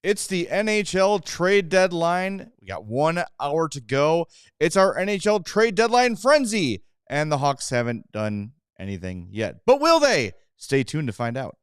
It's the NHL trade deadline. We got 1 hour to go. It's our NHL trade deadline frenzy, and the Hawks haven't done anything yet. But will they? Stay tuned to find out.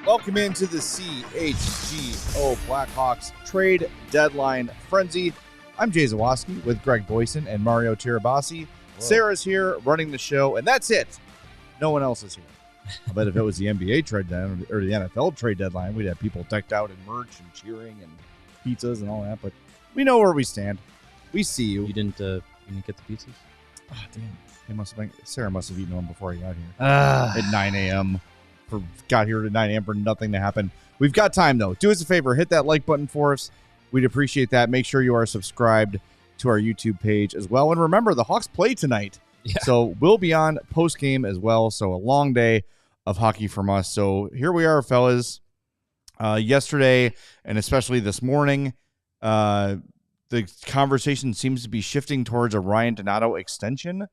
Welcome into the CHGO Blackhawks trade deadline frenzy. I'm Jay Zawoski with Greg Boyson and Mario Tirabassi. Sarah's here running the show, and that's it. No one else is here. I bet if it was the NBA trade deadline or the NFL trade deadline, we'd have people decked out in merch and cheering and pizzas and all that. But we know where we stand. We see you. You didn't get the pizzas? Oh, damn. Sarah must have eaten one before I got here at 9 a.m. Got here at 9 a.m. for nothing to happen. We've got time, though. Do us a favor. Hit that like button for us. We'd appreciate that. Make sure you are subscribed to our YouTube page as well. And remember, the Hawks play tonight. Yeah. So we'll be on post-game as well. So a long day of hockey from us. So here we are, fellas. Yesterday, and especially this morning, the conversation seems to be shifting towards a Ryan Donato extension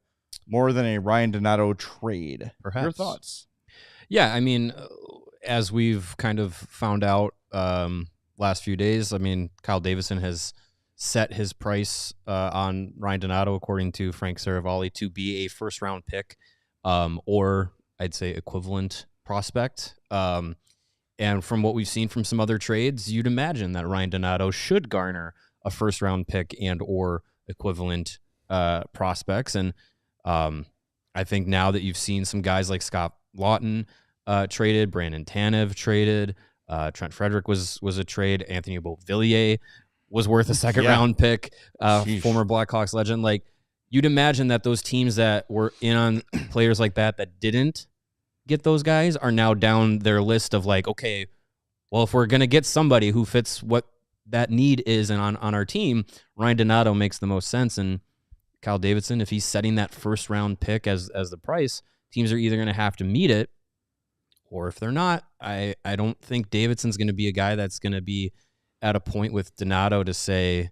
more than a Ryan Donato trade. Perhaps. Your thoughts? Yeah, I mean, as we've kind of found out last few days, I mean, Kyle Davidson has set his price on Ryan Donato, according to Frank Saravalli, to be a first-round pick or I'd say equivalent prospect. And from what we've seen from some other trades, you'd imagine that Ryan Donato should garner a first-round pick and or equivalent prospects. And I think now that you've seen some guys like Scott Lawton traded, Brandon Tanev traded, Trent Frederick was a trade, Anthony Beauvillier was worth a second-round pick, former Blackhawks legend. Like, you'd imagine that those teams that were in on players like that didn't get those guys are now down their list of like, okay, well, if we're going to get somebody who fits what that need is and on our team, Ryan Donato makes the most sense. And Kyle Davidson, if he's setting that first-round pick as the price, teams are either going to have to meet it, or if they're not, I don't think Davidson's going to be a guy that's going to be at a point with Donato to say,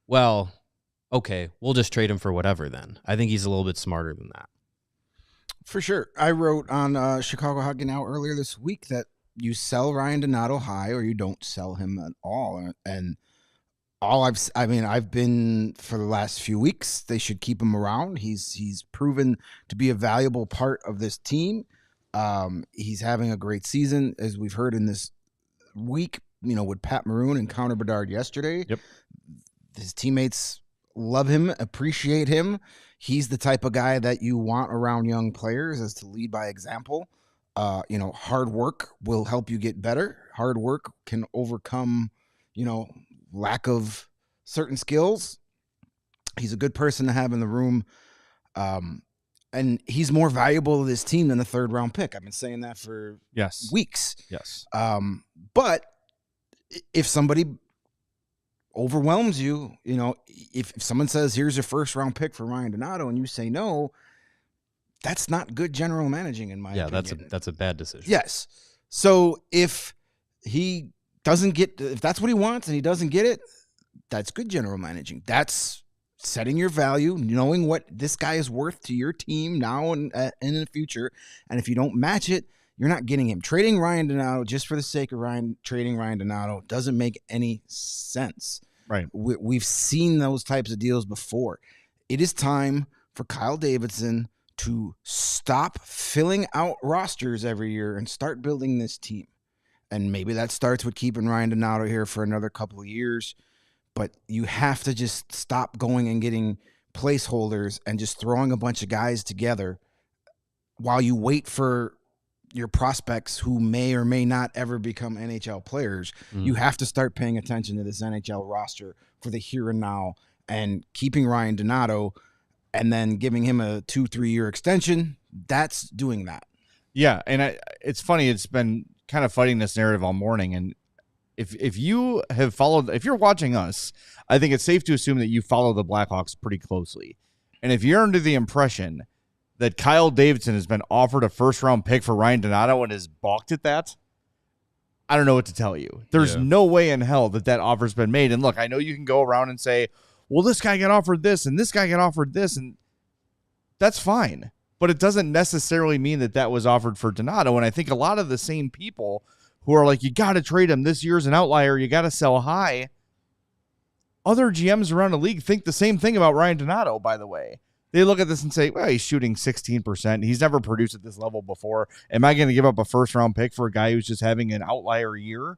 well, okay, we'll just trade him for whatever then. I think he's a little bit smarter than that. For sure. I wrote on Chicago Hockey Now earlier this week that you sell Ryan Donato high or you don't sell him at all. And I've been for the last few weeks, they should keep him around. He's proven to be a valuable part of this team. He's having a great season, as we've heard in this week, with Pat Maroon and Connor Bedard yesterday. Yep. His teammates love him, appreciate him. He's the type of guy that you want around young players, as to lead by example. Hard work will help you get better. Hard work can overcome, lack of certain skills. He's a good person to have in the room. And he's more valuable to this team than a third-round pick. I've been saying that for weeks. Yes. But if somebody overwhelms you, if someone says, here's your first-round pick for Ryan Donato, and you say no, that's not good general managing, in my opinion. Yeah, that's a bad decision. Yes. So if he doesn't get, if that's what he wants and he doesn't get it, that's good general managing. That's setting your value, knowing what this guy is worth to your team now and in the future. And if you don't match it, you're not getting him. Trading Ryan Donato just for the sake of trading Ryan Donato doesn't make any sense. Right. We've seen those types of deals before. It is time for Kyle Davidson to stop filling out rosters every year and start building this team. And maybe that starts with keeping Ryan Donato here for another couple of years. But you have to just stop going and getting placeholders and just throwing a bunch of guys together while you wait for your prospects who may or may not ever become NHL players. You have to start paying attention to this NHL roster for the here and now and keeping Ryan Donato and then giving him a 2-3 year extension, that's doing that. Yeah, and it's funny. It's been kind of fighting this narrative all morning, and if you have followed, if you're watching us, I think it's safe to assume that you follow the Blackhawks pretty closely. And if you're under the impression that Kyle Davidson has been offered a first-round pick for Ryan Donato and has balked at that, I don't know what to tell you. There's no way in hell that offer's been made. And look, I know you can go around and say, well, this guy got offered this and this guy got offered this, and that's fine. But it doesn't necessarily mean that was offered for Donato. And I think a lot of the same people who are like, you got to trade him. This year's an outlier. You got to sell high. Other GMs around the league think the same thing about Ryan Donato, by the way. They look at this and say, well, he's shooting 16%. He's never produced at this level before. Am I going to give up a first-round pick for a guy who's just having an outlier year?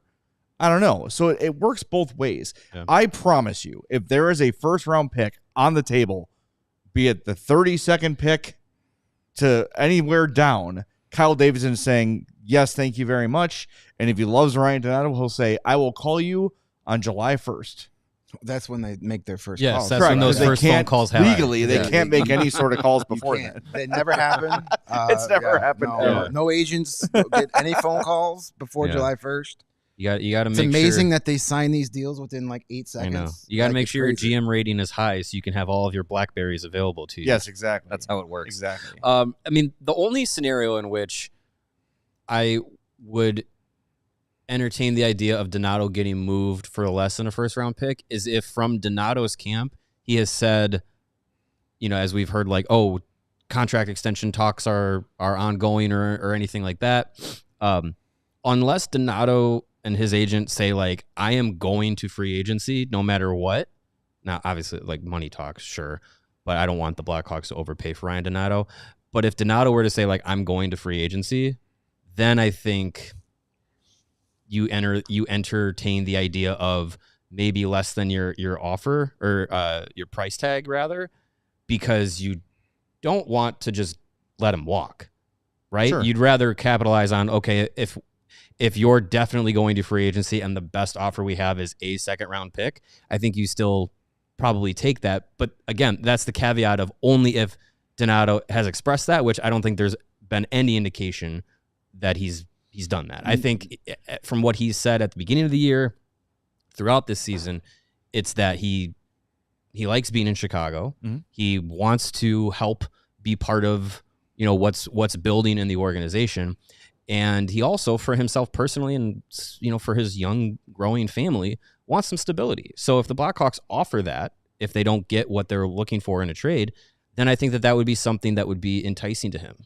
I don't know. So it works both ways. Yeah. I promise you, if there is a first-round pick on the table, be it the 32nd pick to anywhere down, Kyle Davidson is saying, yes, thank you very much. And if he loves Ryan Donato, he'll say, I will call you on July 1st. That's when they make their first calls. Yes, that's when those first phone calls happen. Legally, they can't make any sort of calls before that. They never happen. It's never happened. No agents get any phone calls before July 1st. You got to make sure. It's amazing that they sign these deals within like 8 seconds. I know. You got to make sure your GM rating is high so you can have all of your Blackberries available to you. Yes, exactly. That's how it works. Exactly. I mean, the only scenario in which I would entertain the idea of Donato getting moved for less than a first-round pick is if from Donato's camp he has said, as we've heard, like, oh, contract extension talks are ongoing or anything like that. Unless Donato and his agent say, like, I am going to free agency no matter what. Now, obviously, like, money talks, sure, but I don't want the Blackhawks to overpay for Ryan Donato. But if Donato were to say, like, I'm going to free agency, then I think you entertain the idea of maybe less than your offer or your price tag, rather, because you don't want to just let him walk, right? Sure. You'd rather capitalize on, okay, if you're definitely going to free agency and the best offer we have is a second-round pick, I think you still probably take that. But again, that's the caveat of only if Donato has expressed that, which I don't think there's been any indication that he's done that. I think from what he's said at the beginning of the year, throughout this season, it's that he likes being in Chicago. Mm-hmm. He wants to help be part of, what's building in the organization. And he also, for himself personally and, for his young growing family, wants some stability. So if the Blackhawks offer that, if they don't get what they're looking for in a trade, then I think that would be something that would be enticing to him.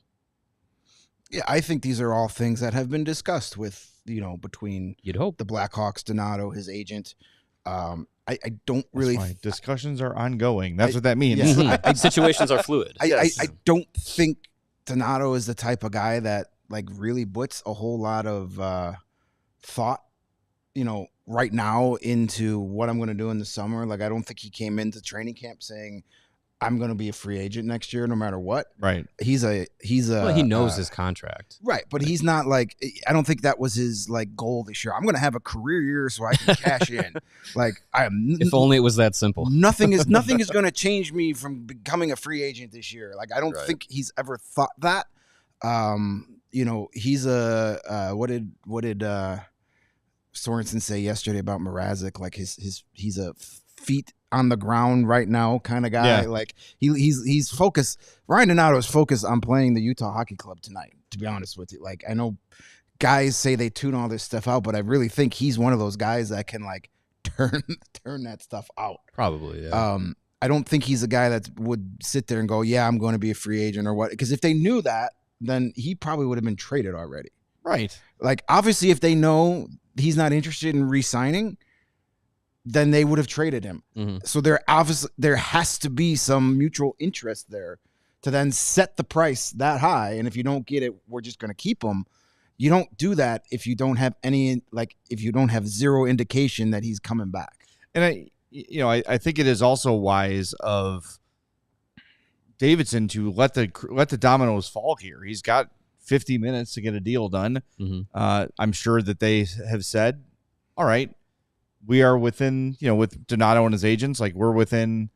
Yeah, I think these are all things that have been discussed with, between you'd hope the Blackhawks, Donato, his agent. I don't really. Discussions are ongoing. That's what that means. Yeah, situations are fluid. I don't think Donato is the type of guy that like really puts a whole lot of thought, right now into what I'm going to do in the summer. Like, I don't think he came into training camp saying, I'm going to be a free agent next year, no matter what. Right. He's a. Well, he knows his contract. Right, but he's not like. I don't think that was his like goal this year. I'm going to have a career year so I can cash in. Like, I am. If only it was that simple. Nothing is going to change me from becoming a free agent this year. Like, I don't think he's ever thought that. He's a. What did Sorensen say yesterday about Mrazek? Like he's a feet on the ground right now kind of guy. Yeah. Like he's focused. Ryan Donato is focused on playing the Utah Hockey Club tonight, to be honest with you. Like, I know guys say they tune all this stuff out, but I really think he's one of those guys that can like turn that stuff out. Probably, yeah. I don't think he's a guy that would sit there and go, yeah, I'm going to be a free agent or what. Because if they knew that, then he probably would have been traded already. Right. Like, obviously, if they know he's not interested in re-signing, then they would have traded him. Mm-hmm. So there has to be some mutual interest there to then set the price that high. And if you don't get it, we're just going to keep him. You don't do that if you don't have if you don't have zero indication that he's coming back. And I think it is also wise of Davidson to let the dominoes fall here. He's got 50 minutes to get a deal done. Mm-hmm. I'm sure that they have said, all right, we are within, with Donato and his agents, like we're within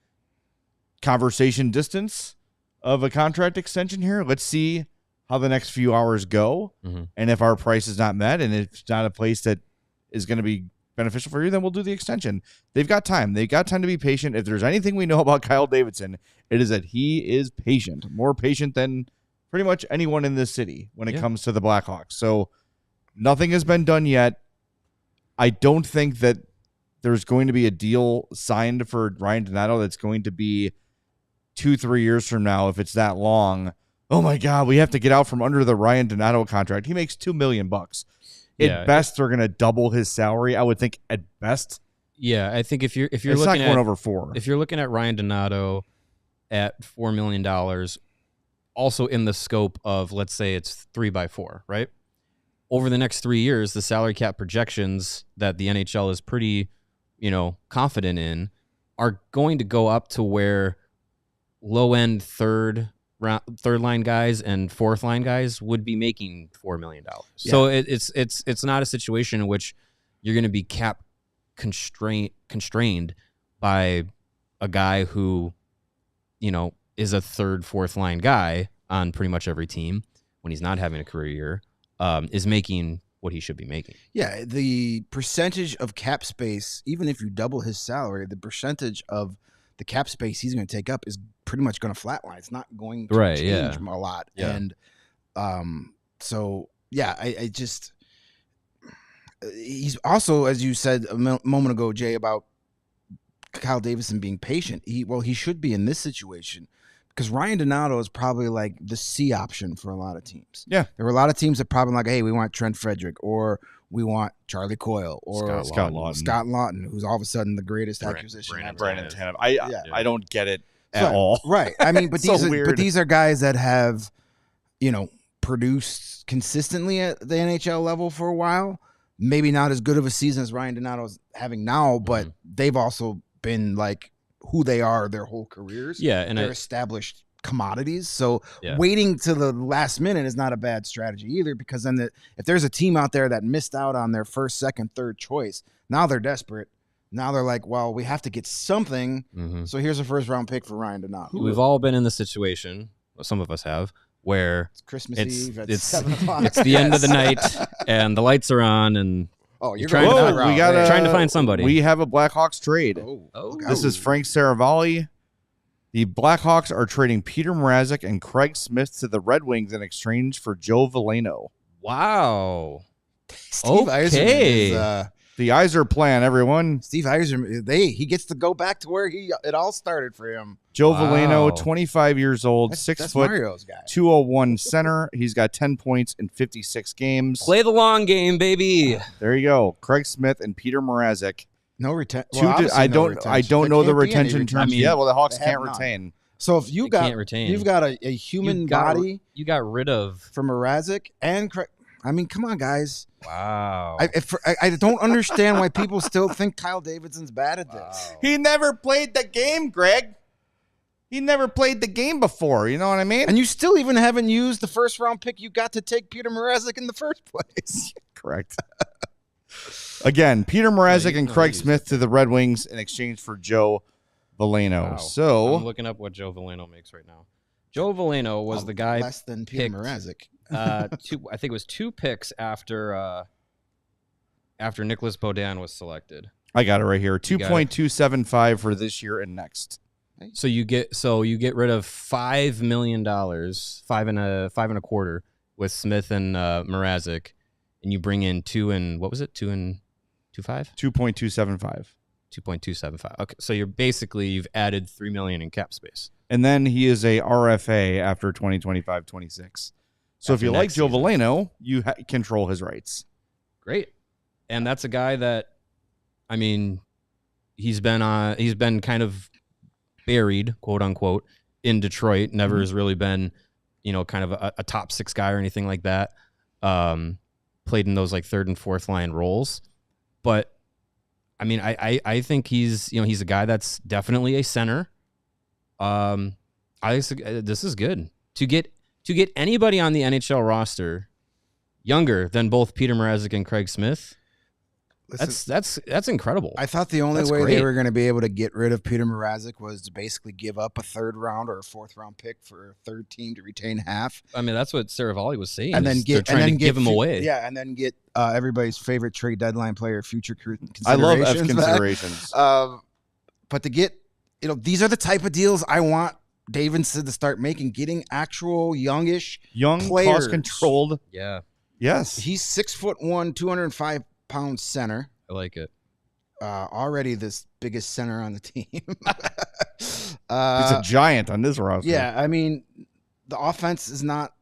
conversation distance of a contract extension here. Let's see how the next few hours go. Mm-hmm. And if our price is not met and it's not a place that is going to be beneficial for you, then we'll do the extension. They've got time. They've got time to be patient. If there's anything we know about Kyle Davidson, it is that he is patient, more patient than pretty much anyone in this city when it comes to the Blackhawks. So nothing has been done yet. I don't think that there's going to be a deal signed for Ryan Donato that's going to be 2-3 years from now. If it's that long, oh my God, we have to get out from under the Ryan Donato contract. He makes $2 million. At best, they're going to double his salary. I would think at best. Yeah, I think if you're it's looking not going at over 4. If you're looking at Ryan Donato at $4 million, also in the scope of, let's say it's 3x4, right? Over the next 3 years, the salary cap projections that the NHL is pretty, confident in are going to go up to where low end third line guys and fourth line guys would be making $4 million. Yeah. So it's not a situation in which you're going to be cap constrained by a guy who, is a third, fourth line guy on pretty much every team when he's not having a career year, is making what he should be making. Yeah, the percentage of cap space, even if you double his salary, the percentage of the cap space he's going to take up is pretty much going to flatline. It's not going to change a lot. Yeah. And I just he's also, as you said a moment ago, Jay, about Kyle Davidson being patient. He should be in this situation because Ryan Donato is probably like the C option for a lot of teams. Yeah. There were a lot of teams that probably like, hey, we want Trent Frederick or we want Charlie Coyle or Scott Lawton, who's all of a sudden the greatest acquisition ever. Brandon Tanev. I don't get it at all. Right. I mean, but So these are guys that have, produced consistently at the NHL level for a while. Maybe not as good of a season as Ryan Donato's having now, but they've also been like who they are their whole careers. Yeah, and they're established commodities. So waiting to the last minute is not a bad strategy either, because then if there's a team out there that missed out on their first, second, third choice, now they're desperate. Now they're like, well, we have to get something. Mm-hmm. So here's a first round pick for Ryan Donato. We've all been in the situation, some of us have, where it's Christmas Eve at 7 o'clock. It's the end of the night and the lights are on and you're trying to find somebody. We have a Blackhawks trade. This is Frank Saravalli. The Blackhawks are trading Peter Mrazek and Craig Smith to the Red Wings in exchange for Joe Veleno. Wow. Steve Yzerman is, the Yzer plan, everyone. Steve Yzerman, he gets to go back to where it all started for him. Joe Veleno, 25 years old, that's 6 foot, Mario's guy. 201 center. He's got 10 points in 56 games. Play the long game, baby. There you go. Craig Smith and Peter Mrazek. No retention. I don't know the retention terms. Well, the Hawks can't retain. So if you've got a human body, you got rid of from Mrazek and Craig. I mean, come on, guys. Wow. I don't understand why people still think Kyle Davidson's bad at this. He never played the game, Greg. He never played the game before. You know what I mean? And you still even haven't used the first round pick you got to take Peter Mrazek in the first place. Correct. Again, Peter Mrazek and Craig Smith to the Red Wings in exchange for Joe Veleno. Wow. So I'm looking up what Joe Veleno makes right now. Joe Veleno was the guy less than Peter Mrazek. I think it was 2 picks after Nicholas Baudin was selected. I got it right here. 2.275 for this year and next. So you get rid of $5 million, five and a quarter with Smith and Mrazek, and you bring in 2.275. 2.275. Okay, so you've added $3 million in cap space, and then he is a RFA after 2025-26. So if you like Joe Veleno, you control his rights. Great, and that's a guy that, I mean, he's been kind of buried, quote unquote, in Detroit. Never has really been, kind of a top 6 guy or anything like that. Played in those like third and fourth line roles, but I mean, I think he's a guy that's definitely a center. This is good to get anybody on the NHL roster younger than both Peter Mrazek and Craig Smith. Listen, that's incredible. I thought the only way they were going to be able to get rid of Peter Mrazek was to basically give up a 3rd round or a 4th round pick for a 3rd team to retain half. I mean, that's what Saravalli was saying. And then give him away. Yeah, and then get everybody's favorite trade deadline player, future considerations. I love F considerations. But to get, these are the type of deals I want Davidson to start making, getting actual young players. Cost-controlled. Yeah. Yes. He's 6'1", 205-pound center. I like it. Already this biggest center on the team. He's a giant on this roster. Yeah, I mean, the offense is not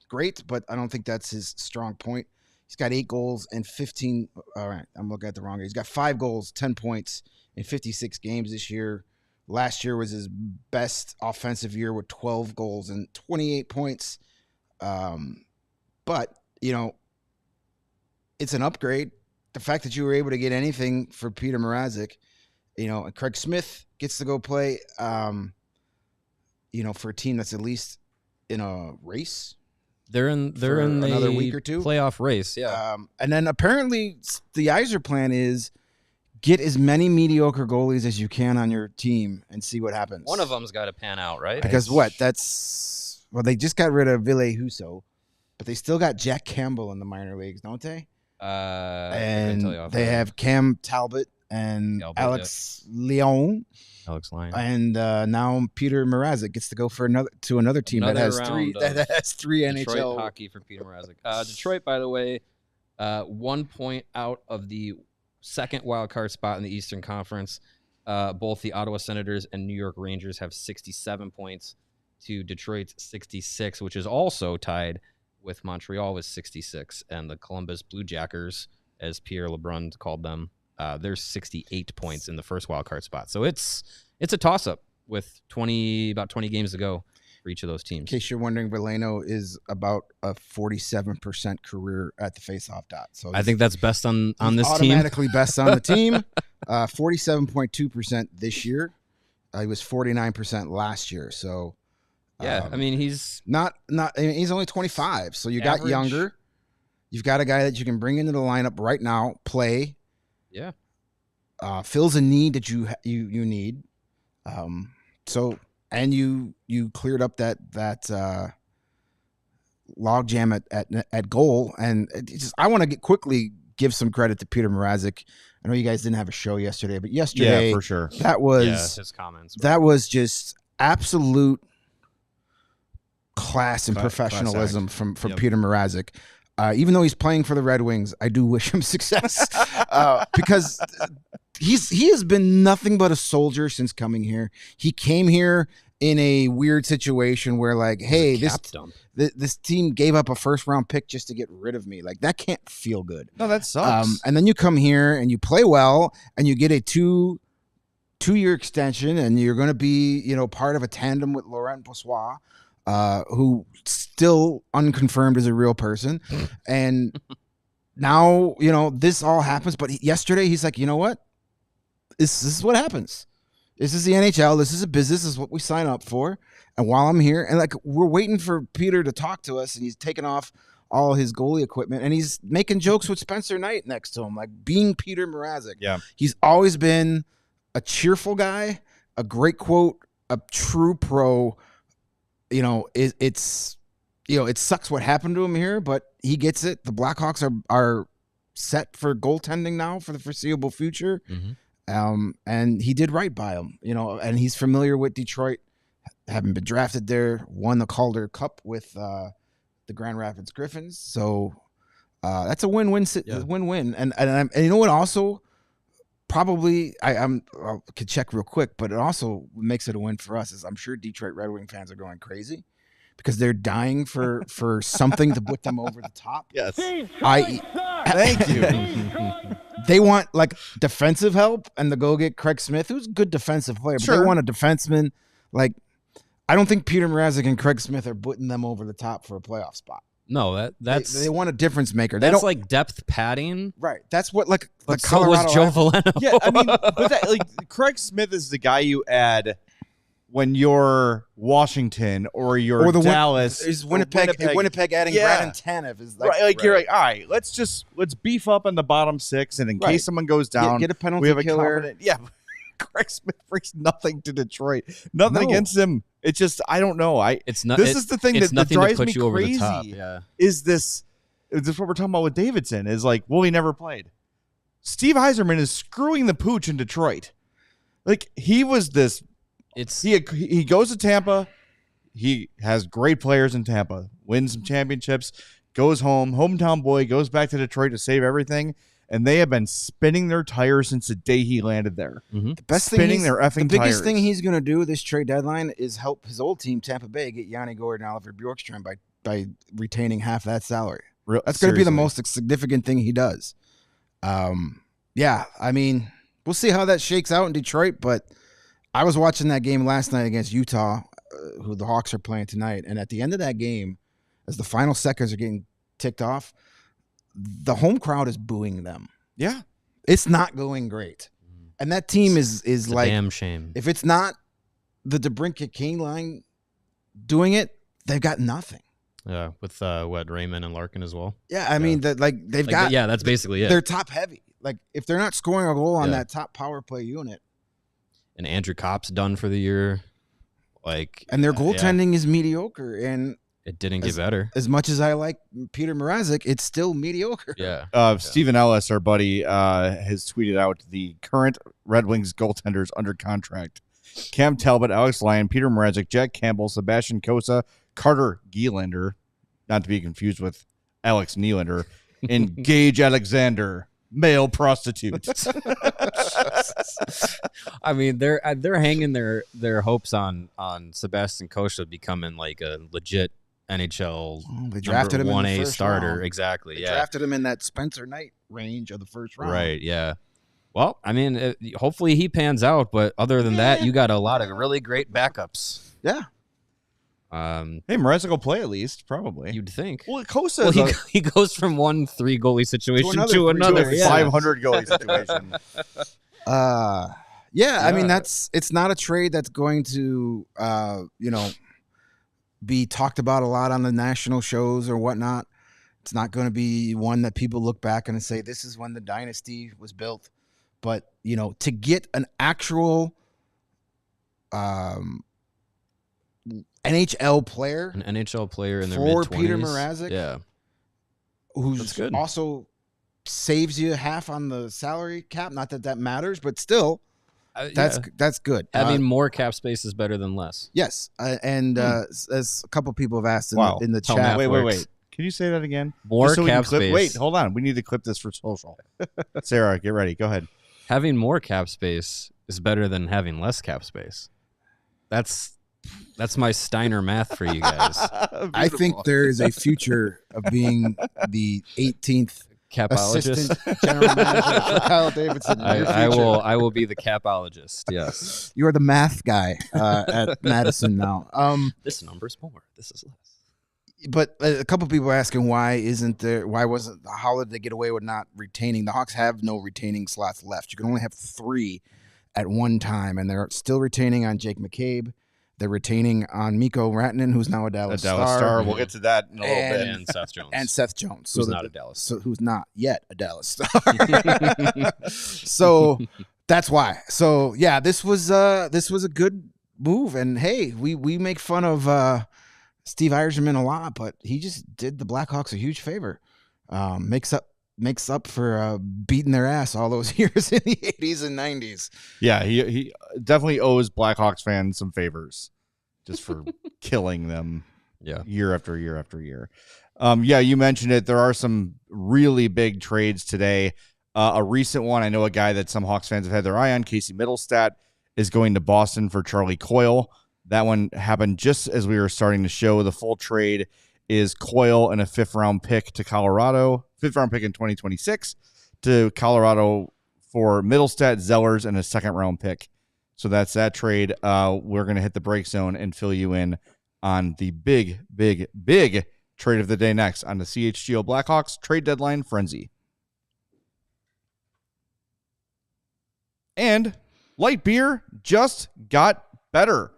great, but I don't think that's his strong point. He's got 8 goals and 15. All right, I'm looking at the wrong. He's got 5 goals, 10 points in 56 games this year. Last year was his best offensive year with 12 goals and 28 points. But, it's an upgrade. The fact that you were able to get anything for Peter Mrazek, and Craig Smith gets to go play, for a team that's at least in a race. They're in another week or two playoff race. Yeah. And then apparently the Yzer plan is get as many mediocre goalies as you can on your team and see what happens. One of them's got to pan out, right? Because they just got rid of Ville Husso, but they still got Jack Campbell in the minor leagues, don't they? And they have Cam Talbot and Alex Lyon. Alex Lyon. And now Peter Mrazek gets to go for another team that has three Detroit NHL hockey for Peter Mrazek. Detroit, by the way, 1 point out of the 2nd wild card spot in the Eastern Conference. Both the Ottawa Senators and New York Rangers have 67 points to Detroit's 66, which is also tied with Montreal with 66, and the Columbus Blue Jackers, as Pierre LeBrun called them, there's 68 points in the 1st wild card spot. So it's a toss-up with about 20 games to go for each of those teams. In case you're wondering, Veleno is about a 47% career at the faceoff dot. So I think that's best on this team. Automatically best on the team. 47.2% this year. He was 49% last year. So yeah, I mean he's he's only 25. So you average. Got younger. You've got a guy that you can bring into the lineup right now, play. Yeah. Fills a need that you need. And you cleared up that log jam at goal, and I want to quickly give some credit to Peter Mrazek. I know you guys didn't have a show yesterday, but yesterday, yeah, for sure, that was his comments. That was just absolute class and professionalism from Peter Mrazek. Even though he's playing for the Red Wings, I do wish him success because he has been nothing but a soldier since coming here. He came here in a weird situation where, like, hey, this team gave up a 1st round pick just to get rid of me. Like, that can't feel good. No, that sucks. And then you come here and you play well, and you get a two-year extension, and you're going to be, part of a tandem with Laurent Brossoit, who still unconfirmed as a real person. And now, this all happens. But yesterday he's like, you know what? This is what happens. This is the NHL. This is a business. This is what we sign up for. And while I'm here, and like we're waiting for Peter to talk to us, and he's taking off all his goalie equipment, and he's making jokes with Spencer Knight next to him, like being Peter Mrazek. Yeah. He's always been a cheerful guy, a great quote, a true pro. It sucks what happened to him here, but he gets it. The Blackhawks are set for goaltending now for the foreseeable future. Mm-hmm. And he did right by him, and he's familiar with Detroit, having been drafted there, won the Calder Cup with the Grand Rapids Griffins. So that's a win-win. Win-win. And you know what? Also, probably I could check real quick, but it also makes it a win for us. Is I'm sure Detroit Red Wing fans are going crazy because they're dying for something to put them over the top. Yes. Thank you. They want like defensive help, and to go get Craig Smith, who's a good defensive player, but they want a defenseman. Like, I don't think Peter Mrazek and Craig Smith are putting them over the top for a playoff spot. No, that's they want a difference maker. That's like depth padding, right? That's what like Colorado was Joe Veleno. Yeah, I mean, but Craig Smith is the guy you add when you're Washington or you're Dallas. Is Winnipeg adding Brad Tanev is like, right, you're like, all right, let's beef up in the bottom 6, and in case someone goes down, get a penalty we have a killer. confident. Yeah, Craig Smith brings nothing to Detroit. Nothing against him. It's just I don't know. This is the thing that drives me you crazy. Over the top. Yeah. Is this what we're talking about with Davidson? Is like, well, he never played. Steve Yzerman is screwing the pooch in Detroit. Like he was this. He goes to Tampa. He has great players in Tampa. Wins some championships. Goes home. Hometown boy. Goes back to Detroit to save everything. And they have been spinning their tires since the day he landed there. Mm-hmm. The biggest thing he's going to do this trade deadline is help his old team, Tampa Bay, get Yanni Gourde and Oliver Bjorkstrand by retaining half that salary. That's going to be the most significant thing he does. Yeah, I mean, we'll see how that shakes out in Detroit, but I was watching that game last night against Utah, who the Hawks are playing tonight, and at the end of that game, as the final seconds are getting ticked off, the home crowd is booing them. Yeah. It's not going great. And that team is like, damn shame. If it's not the DeBrincat Kane line doing it, they've got nothing. Yeah, with Raymond and Larkin as well. Yeah, I mean that they've got. Yeah, that's basically it. They're top heavy. Like if they're not scoring a goal on that top power play unit, and Andrew Kopp's done for the year, and their goaltending is mediocre, and it didn't get better. As much as I like Peter Mrazek, it's still mediocre. Yeah. Stephen Ellis, our buddy, has tweeted out the current Red Wings goaltenders under contract: Cam Talbot, Alex Lyon, Peter Mrazek, Jack Campbell, Sebastian Cossa, Carter Gielander, not to be confused with Alex Nylander, and Gage Alexander, male prostitute. I mean, they're hanging their hopes on Sebastian Cossa becoming like a legit NHL they drafted him 1A in the first starter. round. Exactly. They drafted him in that Spencer Knight range of the first round. Right. Yeah. Well, I mean, hopefully he pans out, but other than that, you got a lot of really great backups. Yeah. Hey, Mrazek will play at least, probably. You'd think. Well, Cossa he goes from one 3-goalie situation to another 500 goalie situation. I mean it's not a trade that's going to be talked about a lot on the national shows or whatnot. It's not going to be one that people look back and say this is when the dynasty was built. But to get an actual NHL player, in their for mid-20s. Peter Mrazek, who's also saves you half on the salary cap. Not that matters, but still, that's good. Having more cap space is better than less. Yes, and as a couple people have asked in the chat. Wait. Can you say that again? More cap space. Wait, hold on. We need to clip this for social. Sarah, get ready. Go ahead. Having more cap space is better than having less cap space. That's my Steiner math for you guys. I think there is a future of being the 18th assistant general manager for Kyle Davidson. I will be the capologist. Yes, you are the math guy at Madison now. This number's more. This is less. But a couple people are asking how did they get away with not retaining? The Hawks have no retaining slots left. You can only have 3 at one time, and they're still retaining on Jake McCabe. They're retaining on Miko Rantanen, who's now a Dallas Star. We'll get to that in a little bit. And Seth Jones. Who's not a Dallas Star. Who's not yet a Dallas Star. So that's why. So yeah, this was a good move. And hey, we make fun of Steve Yzerman a lot, but he just did the Blackhawks a huge favor. Makes up for beating their ass all those years in the 80s and 90s. Yeah, he definitely owes Blackhawks fans some favors just for killing them year after year after year. You mentioned it. There are some really big trades today. A recent one, I know a guy that some Hawks fans have had their eye on, Casey Middlestat, is going to Boston for Charlie Coyle. That one happened just as we were starting to show. The full trade is Coyle and a 5th-round pick to Colorado, 5th-round pick in 2026 to Colorado for Middlestat, Zellers, and a 2nd-round pick. So that's that trade. We're going to hit the break zone and fill you in on the big, big, big trade of the day next on the CHGO Blackhawks trade deadline frenzy. And light beer just got better.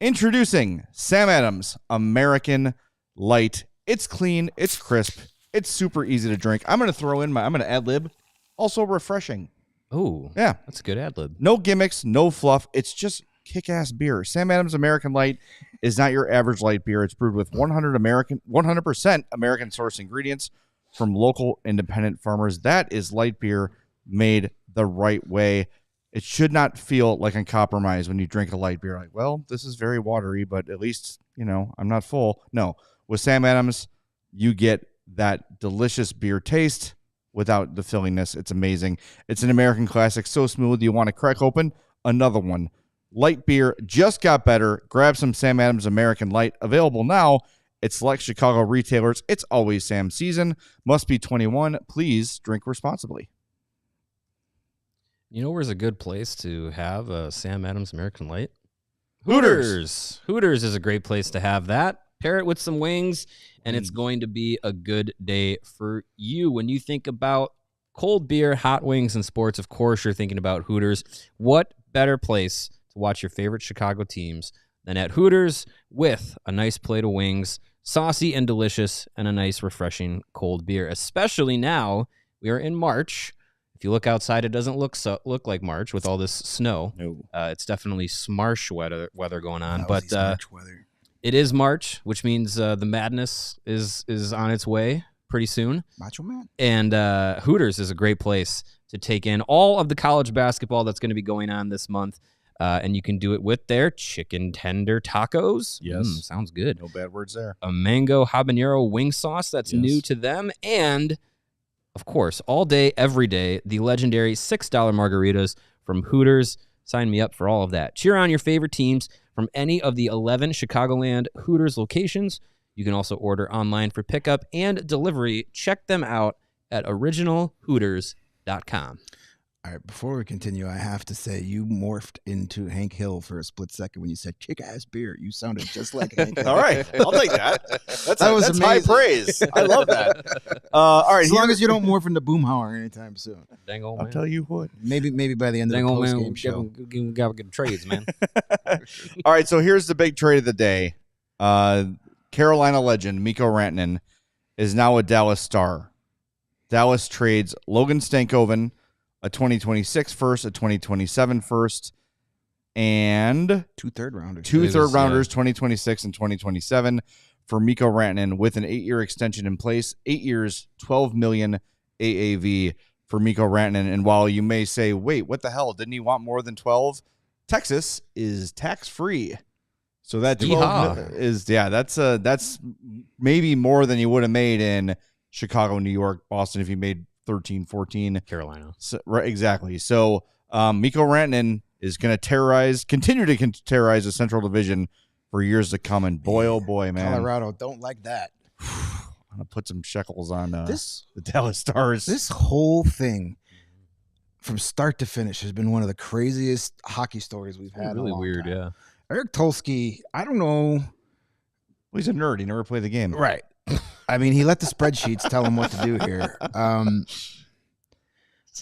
Introducing Sam Adams American Light. It's clean. It's crisp. It's super easy to drink. I'm going to ad lib. Also refreshing. Oh, yeah. That's a good ad lib. No gimmicks, no fluff. It's just kick-ass beer. Sam Adams American Light is not your average light beer. It's brewed with 100% American source ingredients from local independent farmers. That is light beer made the right way. It should not feel like a compromise when you drink a light beer. Like, well, this is very watery, but at least, I'm not full. No, with Sam Adams, you get that delicious beer taste without the fillingness. It's amazing. It's an American classic, so smooth you want to crack open another one. Light beer just got better. Grab some Sam Adams American Light. Available now at select Chicago retailers. It's always Sam season. Must be 21. Please drink responsibly. You know where's a good place to have a Sam Adams American Light? Hooters. Hooters is a great place to have that. Pair it with some wings, and it's going to be a good day for you. When you think about cold beer, hot wings, and sports, of course you're thinking about Hooters. What better place to watch your favorite Chicago teams than at Hooters with a nice plate of wings, saucy and delicious, and a nice refreshing cold beer. Especially now, we are in March. If you look outside, it doesn't look like March with all this snow. No. It's definitely smarsh weather going on. But weather. It is March, which means the madness is on its way pretty soon. Macho Man. And Hooters is a great place to take in all of the college basketball that's going to be going on this month. And you can do it with their chicken tender tacos. Yes. Sounds good. No bad words there. A mango habanero wing sauce that's new to them. And, of course, all day, every day, the legendary $6 margaritas from Hooters. Sign me up for all of that. Cheer on your favorite teams from any of the 11 Chicagoland Hooters locations. You can also order online for pickup and delivery. Check them out at originalhooters.com. All right, before we continue, I have to say you morphed into Hank Hill for a split second when you said kick-ass beer. You sounded just like Hank Hill. All right, I'll take that. That's amazing. High praise. I love that. All right, as long as you don't morph into Boomhauer anytime soon. Dang old I'll man. tell you what. Maybe by the end of the post-game show. Got good trades, man. All right, so here's the big trade of the day. Carolina legend Miko Rantanen is now a Dallas Star. Dallas trades Logan Stankoven, a 2026 first, a 2027 first, and 2 third-rounders. 2 third-rounders, 2026 and 2027, for Miko Rantanen with an 8-year extension in place. 8 years, $12 million AAV for Miko Rantanen. And while you may say, wait, what the hell? Didn't he want more than 12? Texas is tax-free. So that 12 is, that's maybe more than you would have made in Chicago, New York, Boston if you made 13, 14. Carolina. So, right, exactly. So Miko Rantanen is going to continue to terrorize the Central Division for years to come. And boy, oh boy, man. Colorado don't like that. I'm going to put some shekels on the Dallas Stars. This whole thing from start to finish has been one of the craziest hockey stories we've had. Really in a long weird, time. yeah. Eric Tulsky, I don't know. Well, he's a nerd. He never played the game. Right. I mean, he let the spreadsheets tell him what to do here.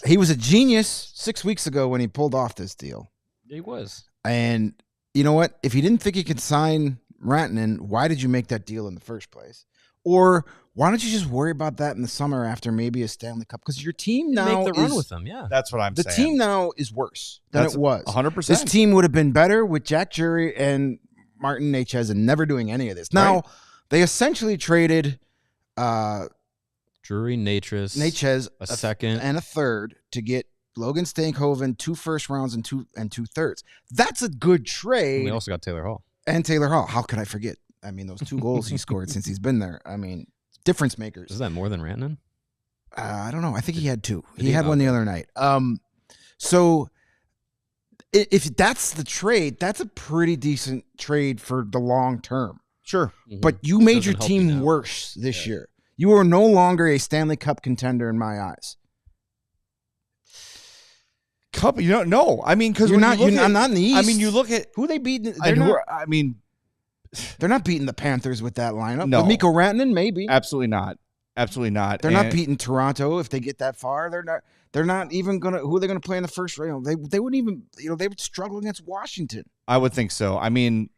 He was a genius 6 weeks ago when he pulled off this deal. He was. And you know what? If you didn't think he could sign Rantanen, why did you make that deal in the first place? Or why don't you just worry about that in the summer after maybe a Stanley Cup? Because your team now make the run with them, yeah. That's what I'm saying. The team now is worse than it was. 100%. This team would have been better with Jack Jury and Martin Nechez and never doing any of this. Now, they essentially traded Drury, Nechez, a second and a third to get Logan Stankoven, 2 first rounds and 2 thirds. That's a good trade. And we also got Taylor Hall. And Taylor Hall. How could I forget? I mean, those 2 goals he scored since he's been there. I mean, difference makers. Is that more than Rantanen? I don't know. I think he had 2. He had one the other night. So if that's the trade, that's a pretty decent trade for the long term. Sure. Mm-hmm. But you made your team worse this year. You are no longer a Stanley Cup contender in my eyes. Cup, you don't know. I mean, because I'm not in the East. I mean, you look at who they beat. They're not beating the Panthers with that lineup. No. With Miko Rantanen, maybe. Absolutely not. Absolutely not. They're not beating Toronto if they get that far. They're not even gonna. Who are they gonna play in the first round? They wouldn't even. They would struggle against Washington. I would think so. I mean,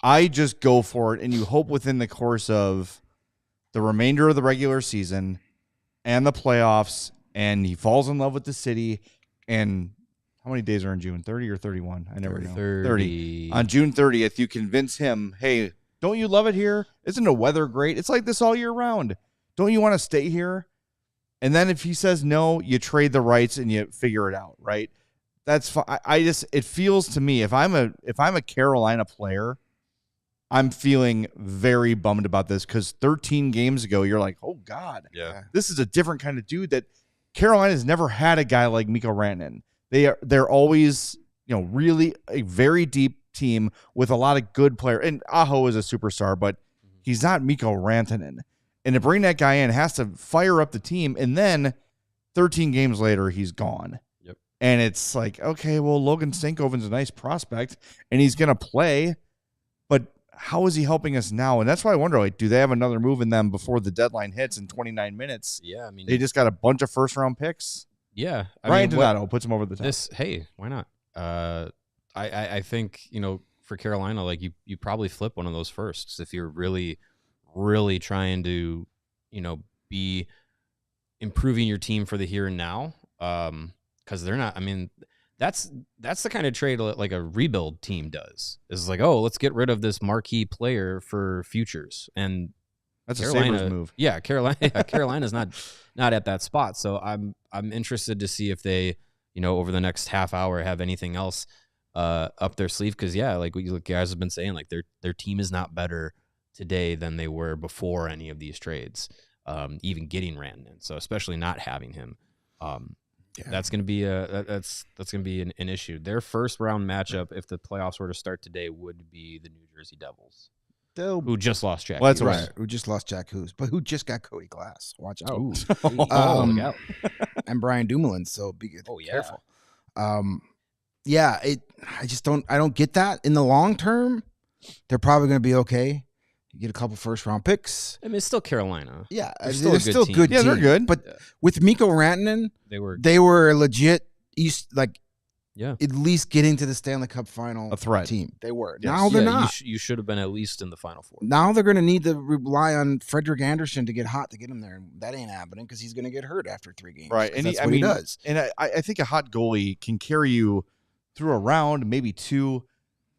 I just go for it, and you hope within the course of the remainder of the regular season and the playoffs, and he falls in love with the city. And how many days are in June? 30 or 31? I never know. 30. On June 30th, you convince him, hey, don't you love it here? Isn't the weather great? It's like this all year round. Don't you want to stay here? And then if he says no, you trade the rights and you figure it out, right? That's fine. It feels to me, if I'm a Carolina player, I'm feeling very bummed about this because 13 games ago, you're like, oh God, this is a different kind of dude. That Carolina's never had a guy like Miko Rantanen. They're always, really a very deep team with a lot of good players. And Aho is a superstar, but he's not Miko Rantanen. And to bring that guy in has to fire up the team. And then 13 games later, he's gone. Yep. And it's like, okay, well, Logan Stankoven's a nice prospect and he's going to play, but how is he helping us now? And that's why I wonder, like, do they have another move in them before the deadline hits in 29 minutes? Yeah. I mean, they just got a bunch of first round picks. Yeah. Ryan Donato puts him over the top. Hey, why not? I think, for Carolina, like you probably flip one of those firsts if you're really, really trying to, be improving your team for the here and now. Because they're not, I mean, that's the kind of trade like a rebuild team does. Is like, oh, let's get rid of this marquee player for futures. And that's Carolina, a Sabres move. Yeah, Carolina's not at that spot. So I'm interested to see if they, over the next half hour have anything else up their sleeve. Because like what you guys have been saying, like their team is not better today than they were before any of these trades. Even getting Rantanen, so especially not having him. That's going to be that's going to be an issue. Their first round matchup, if the playoffs were to start today, would be the New Jersey Devils, who just lost Jack. Well, that's right. Who just lost Jack Hughes, but who just got Cody Glass. Watch out. Look out. And Brian Dumoulin. So be careful. I don't get that. In the long term, they're probably going to be okay. You get a couple first round picks. I mean, it's still Carolina. Yeah, they're still a good team. Yeah, they're good. But with Miko Rantanen, they were a legit at least getting to the Stanley Cup final. A threat team. They were. Yes. Now they're not. You should have been at least in the Final Four. Now they're going to need to rely on Frederik Andersen to get hot to get him there. And that ain't happening because he's going to get hurt after 3 games. Right, and that's what he does. And I think a hot goalie can carry you through a round, maybe 2.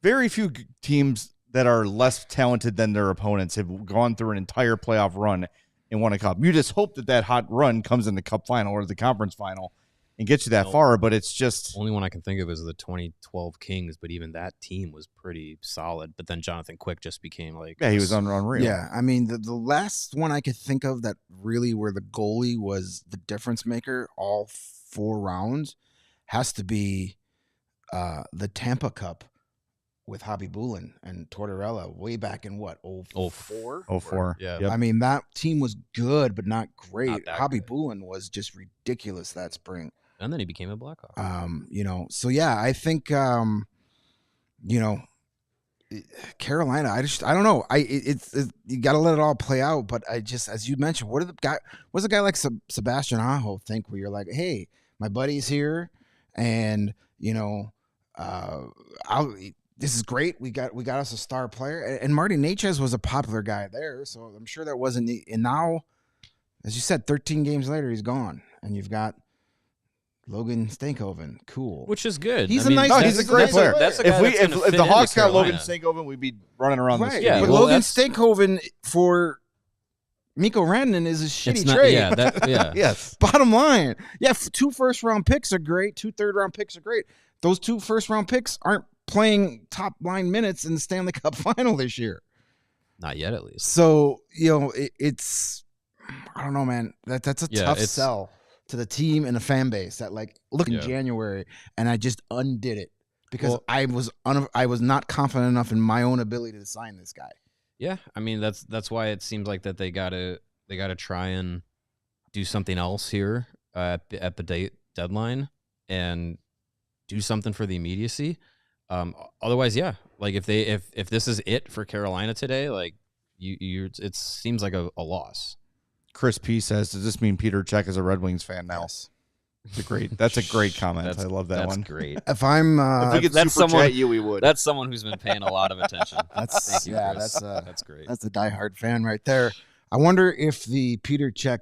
Very few teams that are less talented than their opponents have gone through an entire playoff run and won a cup. You just hope that hot run comes in the cup final or the conference final and gets you that far, but it's just... Only one I can think of is the 2012 Kings, but even that team was pretty solid. But then Jonathan Quick just became like... Yeah, he was unreal. Yeah, I mean, the last one I could think of that really where the goalie was the difference maker all 4 rounds has to be the Tampa Cup with Hobby Bulin and Tortorella way back in what, 04? 04. Yeah. Yep. I mean, that team was good, but not great. Not Hobby Bulin was just ridiculous that spring. And then he became a Blackhawk. So yeah, I think, Carolina, I don't know. It's you got to let it all play out. But I just, as you mentioned, what does a guy like Sebastian Aho think where you're like, hey, my buddy's here and, this is great. We got us a star player, and Marty Necas was a popular guy there, so I'm sure that wasn't. And now, as you said, 13 games later, he's gone, and you've got Logan Stankoven. Cool, which is good. He's a great player. If the Hawks got Logan Stankoven, we'd be running around this. Yeah, but Logan Stankoven for Miko Rantanen is a shitty trade. Yes. Bottom line, 2 first-round picks are great. 2 third-round picks are great. Those 2 first-round picks aren't playing top line minutes in the Stanley Cup final this year. Not yet, at least. So, it's, I don't know, man. That's a tough sell to the team and the fan base that look in January and I just undid it because I was not confident enough in my own ability to sign this guy. Yeah. I mean, that's why it seems like that they gotta try and do something else here at the deadline and do something for the immediacy. Otherwise, if this is it for Carolina today, it seems like a loss. Chris P says, does this mean Peter Cech is a Red Wings fan now? Yes. That's a great comment. I love that one. That's great. If I'm, If we could that's super someone- chat you, we would. That's someone who's been paying a lot of attention. Thank you, Chris. that's great. That's a diehard fan right there. I wonder if the Peter Cech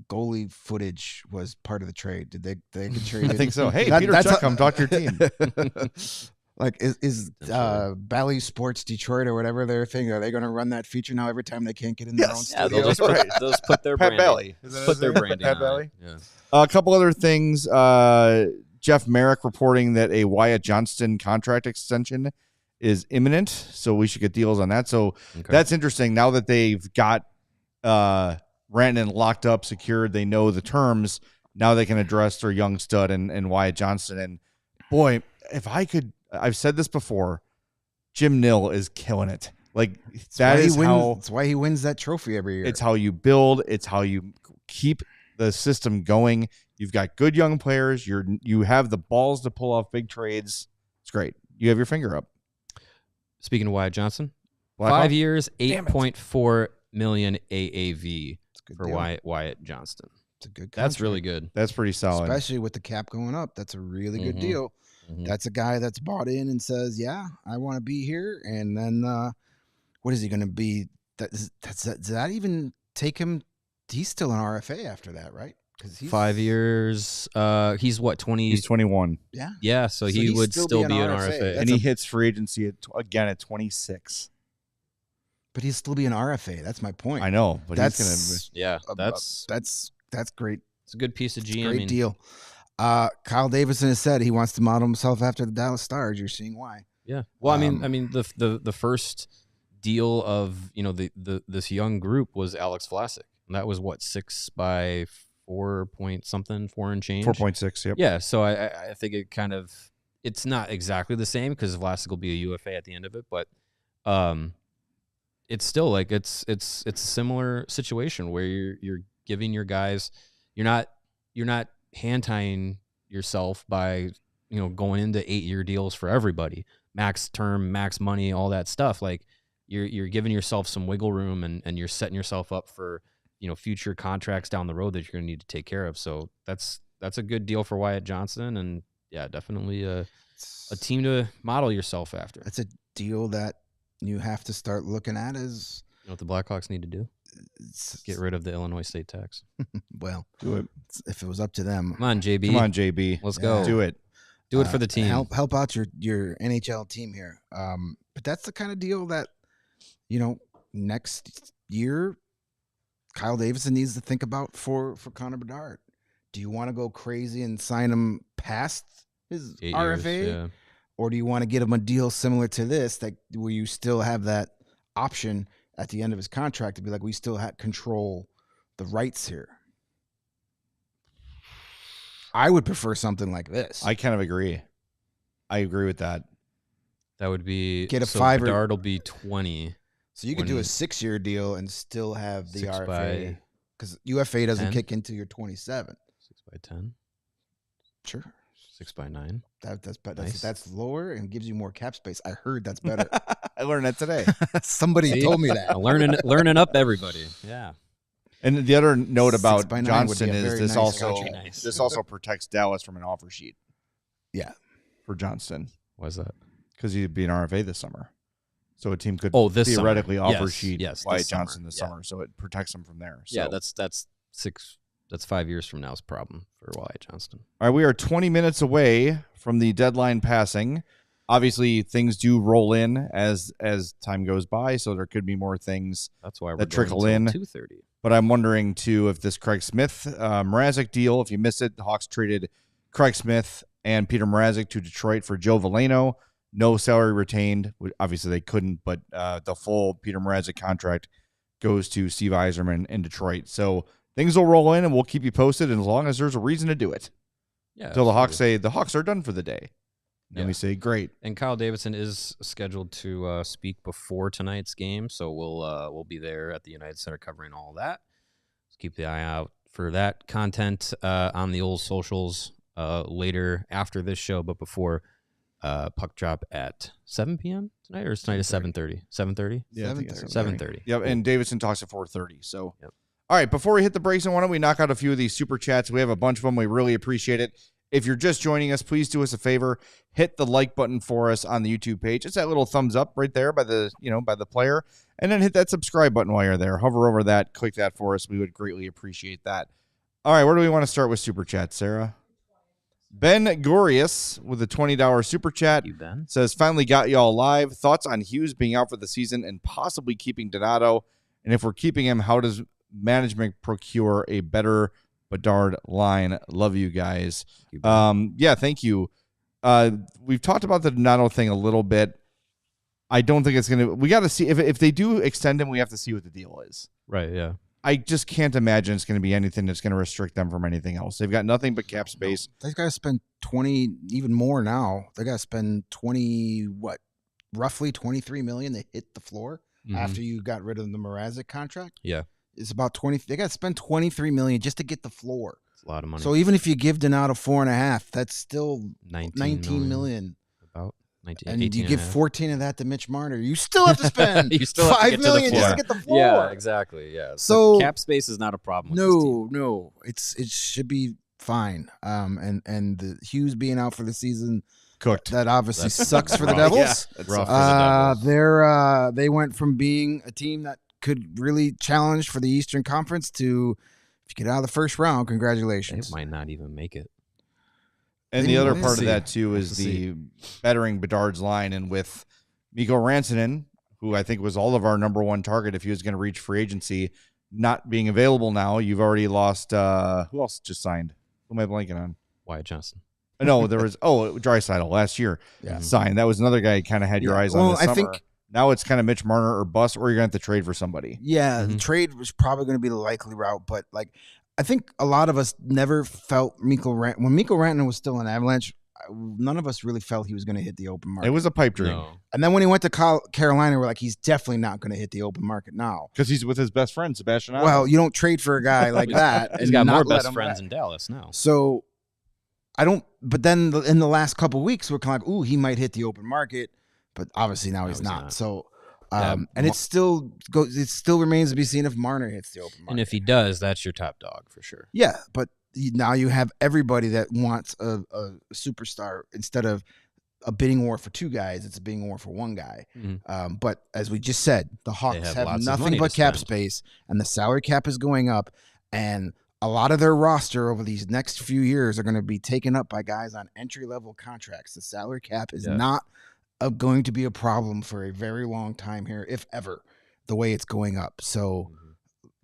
goalie footage was part of the trade. Did they get traded? I think so. Hey, That- Peter that's Cech, a- come talk to your team. Like is Bally Sports Detroit or whatever their thing? Are they going to run that feature now every time they can't get in their own Yes. Yeah, studio? they'll just put their Pat branding. Bally. Put their branding Pat on Bally. it. Yeah. A couple other things. Jeff Merrick reporting that a Wyatt Johnston contract extension is imminent, so we should get deals on that. So that's interesting. Now that they've got Rantanen locked up, secured, they know the terms. Now they can address their young stud and Wyatt Johnston. And boy, if I could, I've said this before, Jim Nill is killing it. Like that's why he wins that trophy every year. It's how you build. It's how you keep the system going. You've got good young players. You have the balls to pull off big trades. It's great. You have your finger up. Speaking of Wyatt Johnston, Blackhawks? 5 years, $8.4 million AAV for deal. Wyatt Johnston. It's a good contract. That's really good. That's pretty solid. Especially with the cap going up. That's a really good deal. Mhm. That's a guy that's bought in and says, yeah, I want to be here. And then what is he going to be? Does that even take him? He's still an RFA after that, right? Because 5 years. He's what, 20? He's 21, Yeah. Yeah, so he he'd would still be an RFA. and he hits free agency again at 26. But he'd still be an RFA. That's my point. I know, but That's he's Yeah, that's great. it's a good piece of GM. Great deal. Kyle Davidson has said he wants to model himself after the Dallas Stars. You're seeing why. Yeah. Well, I mean, the first deal of this young group was Alex Vlasic, and that was what 6 by 4 point something, 4 and change. 4.6. Yep. Yeah. So I think it's not exactly the same because Vlasic will be a UFA at the end of it, but it's still like it's a similar situation where you're giving your guys, you're not hand tying yourself by going into 8-year deals for everybody, max term, max money, all that stuff. Like you're giving yourself some wiggle room and you're setting yourself up for future contracts down the road that you're going to need to take care of. So that's a good deal for Wyatt Johnston, and yeah, definitely a team to model yourself after. That's a deal that you have to start looking at as You know what the Blackhawks need to do? Get rid of the Illinois state tax. well. Do it. If it was up to them, Come on, JB. Come on, JB. Let's go. Do it. Do it for the team. Help out your NHL team here. But that's the kind of deal that next year Kyle Davidson needs to think about for Connor Bedard. Do you want to go crazy and sign him past his 8 RFA? years, yeah. Or do you want to get him a deal similar to this, where you still have that option at the end of his contract to be like, we still control the rights here? I would prefer something like this. I kind of agree. I agree with that. That would be Get a so 5 Bedard will be 20. So you could do a when- 6-year deal and still have the 6 RFA, by because UFA doesn't 10? kick into your 27. 6 by 10, Sure, 6 by 9. that's Nice. lower and gives you more cap space. I heard that's better. I learned that today. Somebody See? told me that. Learning up everybody. Yeah. And the other note 6 about by 9 would be Johnston a is very this nice also contract. this also protects Dallas from an offer sheet Yeah, for Johnston Why's that? because he'd be an RFA this summer. So a team could This summer. theoretically offer Yes, sheet yes, Wyatt this summer. Johnston this Yeah. summer, so it protects him from there. So. Yeah, that's 6. That's 5 years from now's problem for Wyatt Johnston. All right, we are 20 minutes away from the deadline passing. Obviously, things do roll in as time goes by, so there could be more things That's why we're that going trickle until in. 2:30. But I'm wondering, too, if this Craig Smith Mrazek deal, if you missed it, the Hawks traded Craig Smith and Peter Mrazek to Detroit for Joe Veleno. No salary retained. Obviously, they couldn't, but the full Peter Mrazek contract goes to Steve Yzerman in Detroit. So things will roll in, and we'll keep you posted as long as there's a reason to do it. Yeah. Until the Hawks absolutely. say the Hawks are done for the day. Then Yeah. we say, great. And Kyle Davidson is scheduled to speak before tonight's game, so we'll be there at the United Center covering all that. Let's keep the eye out for that content on the old socials later after this show, but before puck drop at 7 p.m. tonight, or tonight is 7:30. 7:30. Yeah, I think it's 7:30. 7:30. Yep, and Davidson talks at 4:30. So, Yep. All right, before we hit the breaks, why don't we knock out a few of these super chats? We have a bunch of them. We really appreciate it. If you're just joining us, please do us a favor. Hit the like button for us on the YouTube page. It's that little thumbs up right there by the player. And then hit that subscribe button while you're there. Hover over that. Click that for us. We would greatly appreciate that. All right, where do we want to start with super chat, Sarah? Ben Gorius with a $20 super chat says, finally got y'all live. Thoughts on Hughes being out for the season and possibly keeping Donato? And if we're keeping him, how does management procure a better Bedard line? Love you guys. Thank you. We've talked about the Donato thing a little bit. I don't think it's going to, we got to see if they do extend him, we have to see what the deal is. Right. Yeah. I just can't imagine it's going to be anything that's going to restrict them from anything else. They've got nothing but cap space. They've got to spend 20, even more now. They got to spend roughly 23 million to hit the floor after you got rid of the Mrazek contract. Yeah. It's about 20. They got to spend 23 million just to get the floor. It's a lot of money. So even if you give Donato 4.5, that's still 19 million. About 19, and you give 14 of that to Mitch Marner. You still have to spend you still have $5 million just to get the floor. Yeah, exactly. Yeah. So cap space is not a problem. With this team. No, it should be fine. And the Hughes being out for the season, cooked. That obviously sucks for the Devils. Yeah, it's rough for the Devils. They went from being a team that could really challenge for the Eastern Conference to, if you get out of the first round, congratulations. They might not even make it. And the other part of that, too, is the bettering Bedard's line. And with Miko Rantanen, who I think was all of our number one target if he was going to reach free agency, not being available now, you've already lost. Who else just signed? Who am I blanking on? Wyatt Johnston. No, there was, Draisaitl last year signed. That was another guy you kind of had your eyes on this summer. I think now it's kind of Mitch Marner or bust, or you're going to have to trade for somebody. Yeah, the trade was probably going to be the likely route, but I think a lot of us never felt when Miko Rantanen was still in Avalanche, none of us really felt he was going to hit the open market. It was a pipe dream. No. And then when he went to Carolina, we're like, he's definitely not going to hit the open market now. Because he's with his best friend, Sebastian Aho. Well, you don't trade for a guy like that. He's got more best friends in Dallas now. So but then in the last couple of weeks, we're kind of like, ooh, he might hit the open market. But obviously now he's not. So, and it still remains to be seen if Marner hits the open market. And if he does, that's your top dog for sure. Yeah, but now you have everybody that wants a superstar instead of a bidding war for two guys. It's a bidding war for one guy. Mm-hmm. But as we just said, the Hawks have nothing but cap space, and the salary cap is going up, and a lot of their roster over these next few years are going to be taken up by guys on entry-level contracts. The salary cap is not going to be a problem for a very long time here, if ever, the way it's going up. So,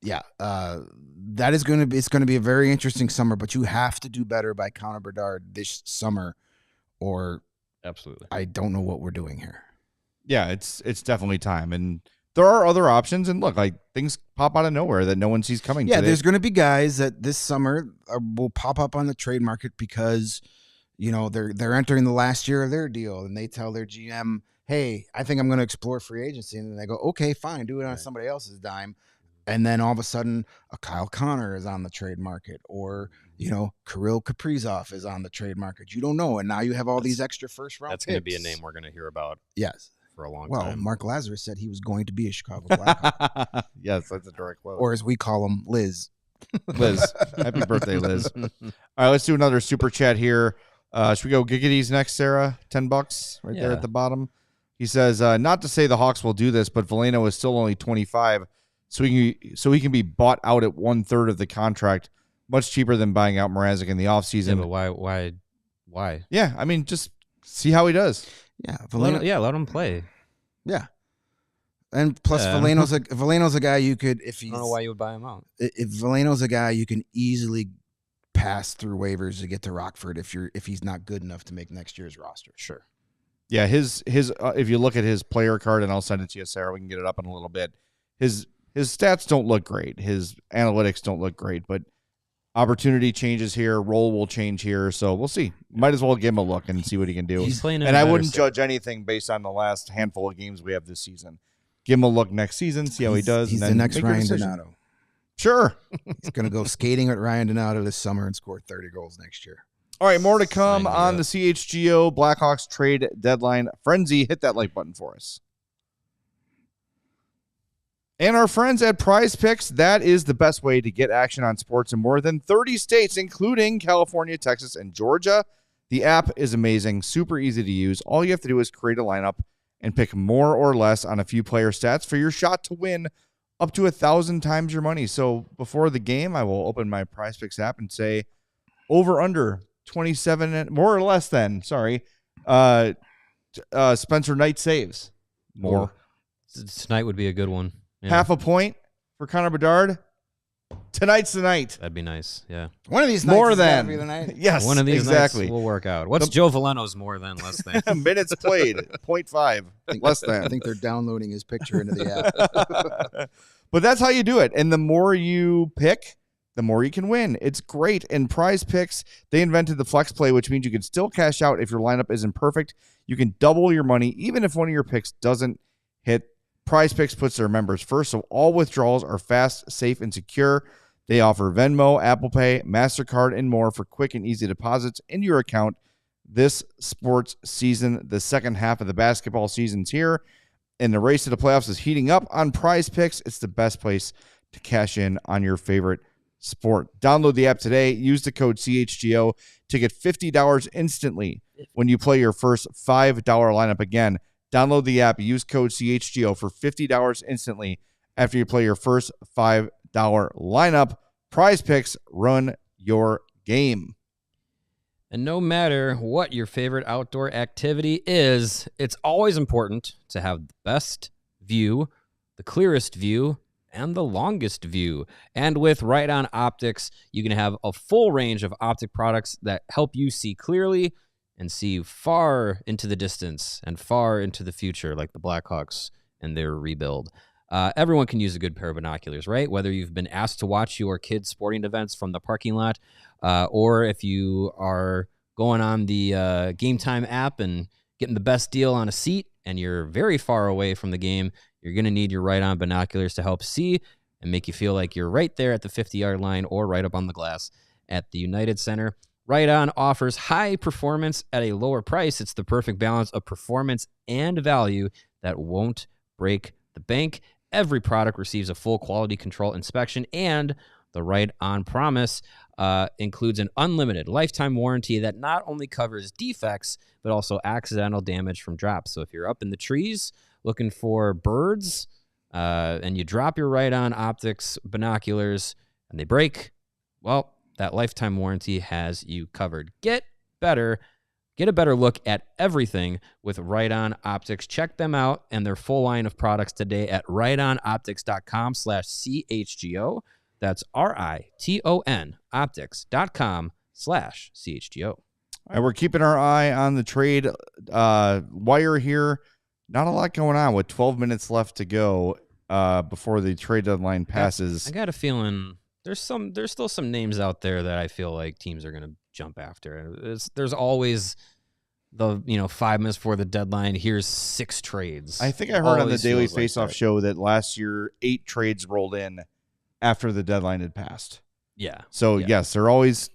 that is going to be, it's going to be a very interesting summer, but you have to do better by Connor Bedard this summer, or absolutely, I don't know what we're doing here. Yeah, it's definitely time. And there are other options, and look, things pop out of nowhere that no one sees coming. Yeah, there's going to be guys that this summer will pop up on the trade market because they're entering the last year of their deal, and they tell their GM, "Hey, I think I'm going to explore free agency," and then they go, "Okay, fine, do it on somebody else's dime." And then all of a sudden, a Kyle Connor is on the trade market, or Kirill Kaprizov is on the trade market. You don't know, and now you have all these extra first round. That's going to be a name we're going to hear about. Yes. For a long time. Well, Mark Lazarus said he was going to be a Chicago Blackhawk. Yes, that's a direct quote. Or as we call him, Liz. Liz. Happy birthday, Liz. All right, let's do another super chat here. Should we go Giggity's next, Sarah? $10 right there at the bottom. He says, not to say the Hawks will do this, but Veleno is still only 25, so he can be bought out at 1/3 of the contract, much cheaper than buying out Mrazek in the offseason. Yeah, but why? Yeah, I mean, just see how he does. Yeah, let him play. Yeah, and plus Veleno's a guy you could, if he's, I don't know why you would buy him out. If Veleno's a guy you can easily pass through waivers to get to Rockford if he's not good enough to make next year's roster. Sure. Yeah, his if you look at his player card, and I'll send it to you, Sarah, we can get it up in a little bit. His stats don't look great. His analytics don't look great, but opportunity changes here. Role will change here. So we'll see. Might as well give him a look and see what he can do. He's playing and I wouldn't judge anything based on the last handful of games we have this season. Give him a look next season, see how he does. He's and the then next Ryan Donato. Sure. He's going to go skating with Ryan Donato this summer and score 30 goals next year. All right, more to come on the CHGO Blackhawks trade deadline frenzy. Hit that like button for us. And our friends at Prize Picks, that is the best way to get action on sports in more than 30 states, including California, Texas, and Georgia. The app is amazing, super easy to use. All you have to do is create a lineup and pick more or less on a few player stats for your shot to win up to 1,000 times your money. So before the game, I will open my Prize Picks app and say over under 27, more or less than, Spencer Knight saves. More. Tonight would be a good one. Yeah. Half a point for Connor Bedard. Tonight's the night. That'd be nice. Yeah. One of these nights more is than be the night. Yes, one of these exactly. nights will work out. What's Joe Veleno's more than, less than? Minutes played, 0.5, less than. I think they're downloading his picture into the app. But that's how you do it. And the more you pick, the more you can win. It's great. And Prize Picks, they invented the flex play, which means you can still cash out if your lineup isn't perfect. You can double your money even if one of your picks doesn't hit. Prize Picks puts their members first, so all withdrawals are fast, safe, and secure. They offer Venmo, Apple Pay, MasterCard, and more for quick and easy deposits into your account this sports season. The second half of the basketball season's here, and the race to the playoffs is heating up on Prize Picks. It's the best place to cash in on your favorite sport. Download the app today. Use the code CHGO to get $50 instantly when you play your first $5 lineup. Again, download the app. Use code CHGO for $50 instantly after you play your first $5 lineup. Prize Picks, run your game. And no matter what your favorite outdoor activity is, it's always important to have the best view, the clearest view, and the longest view. And with Right On Optics, you can have a full range of optic products that help you see clearly and see far into the distance and far into the future, like the Blackhawks and their rebuild. Everyone can use a good pair of binoculars, right? Whether you've been asked to watch your kids' sporting events from the parking lot, or if you are going on the Game Time app and getting the best deal on a seat and you're very far away from the game, you're going to need your Right On binoculars to help see and make you feel like you're right there at the 50-yard line or right up on the glass at the United Center. Right On offers high performance at a lower price. It's the perfect balance of performance and value that won't break the bank. Every product receives a full quality control inspection, and the Right On promise includes an unlimited lifetime warranty that not only covers defects, but also accidental damage from drops. So if you're up in the trees looking for birds and you drop your Right On Optics binoculars and they break, well, that lifetime warranty has you covered. Get a better look at everything with Right On Optics. Check them out and their full line of products today at rightonoptics.com/CHGO. That's RITON optics.com/CHGO. All right, we're keeping our eye on the trade wire here. Not a lot going on with 12 minutes left to go before the trade deadline passes. I got a feeling there's still some names out there that I feel like teams are going to jump after. There's always the 5 minutes before the deadline, here's 6 trades. I think I heard on the Daily Faceoff show that last year 8 trades rolled in after the deadline had passed. Yeah. So yes, there's always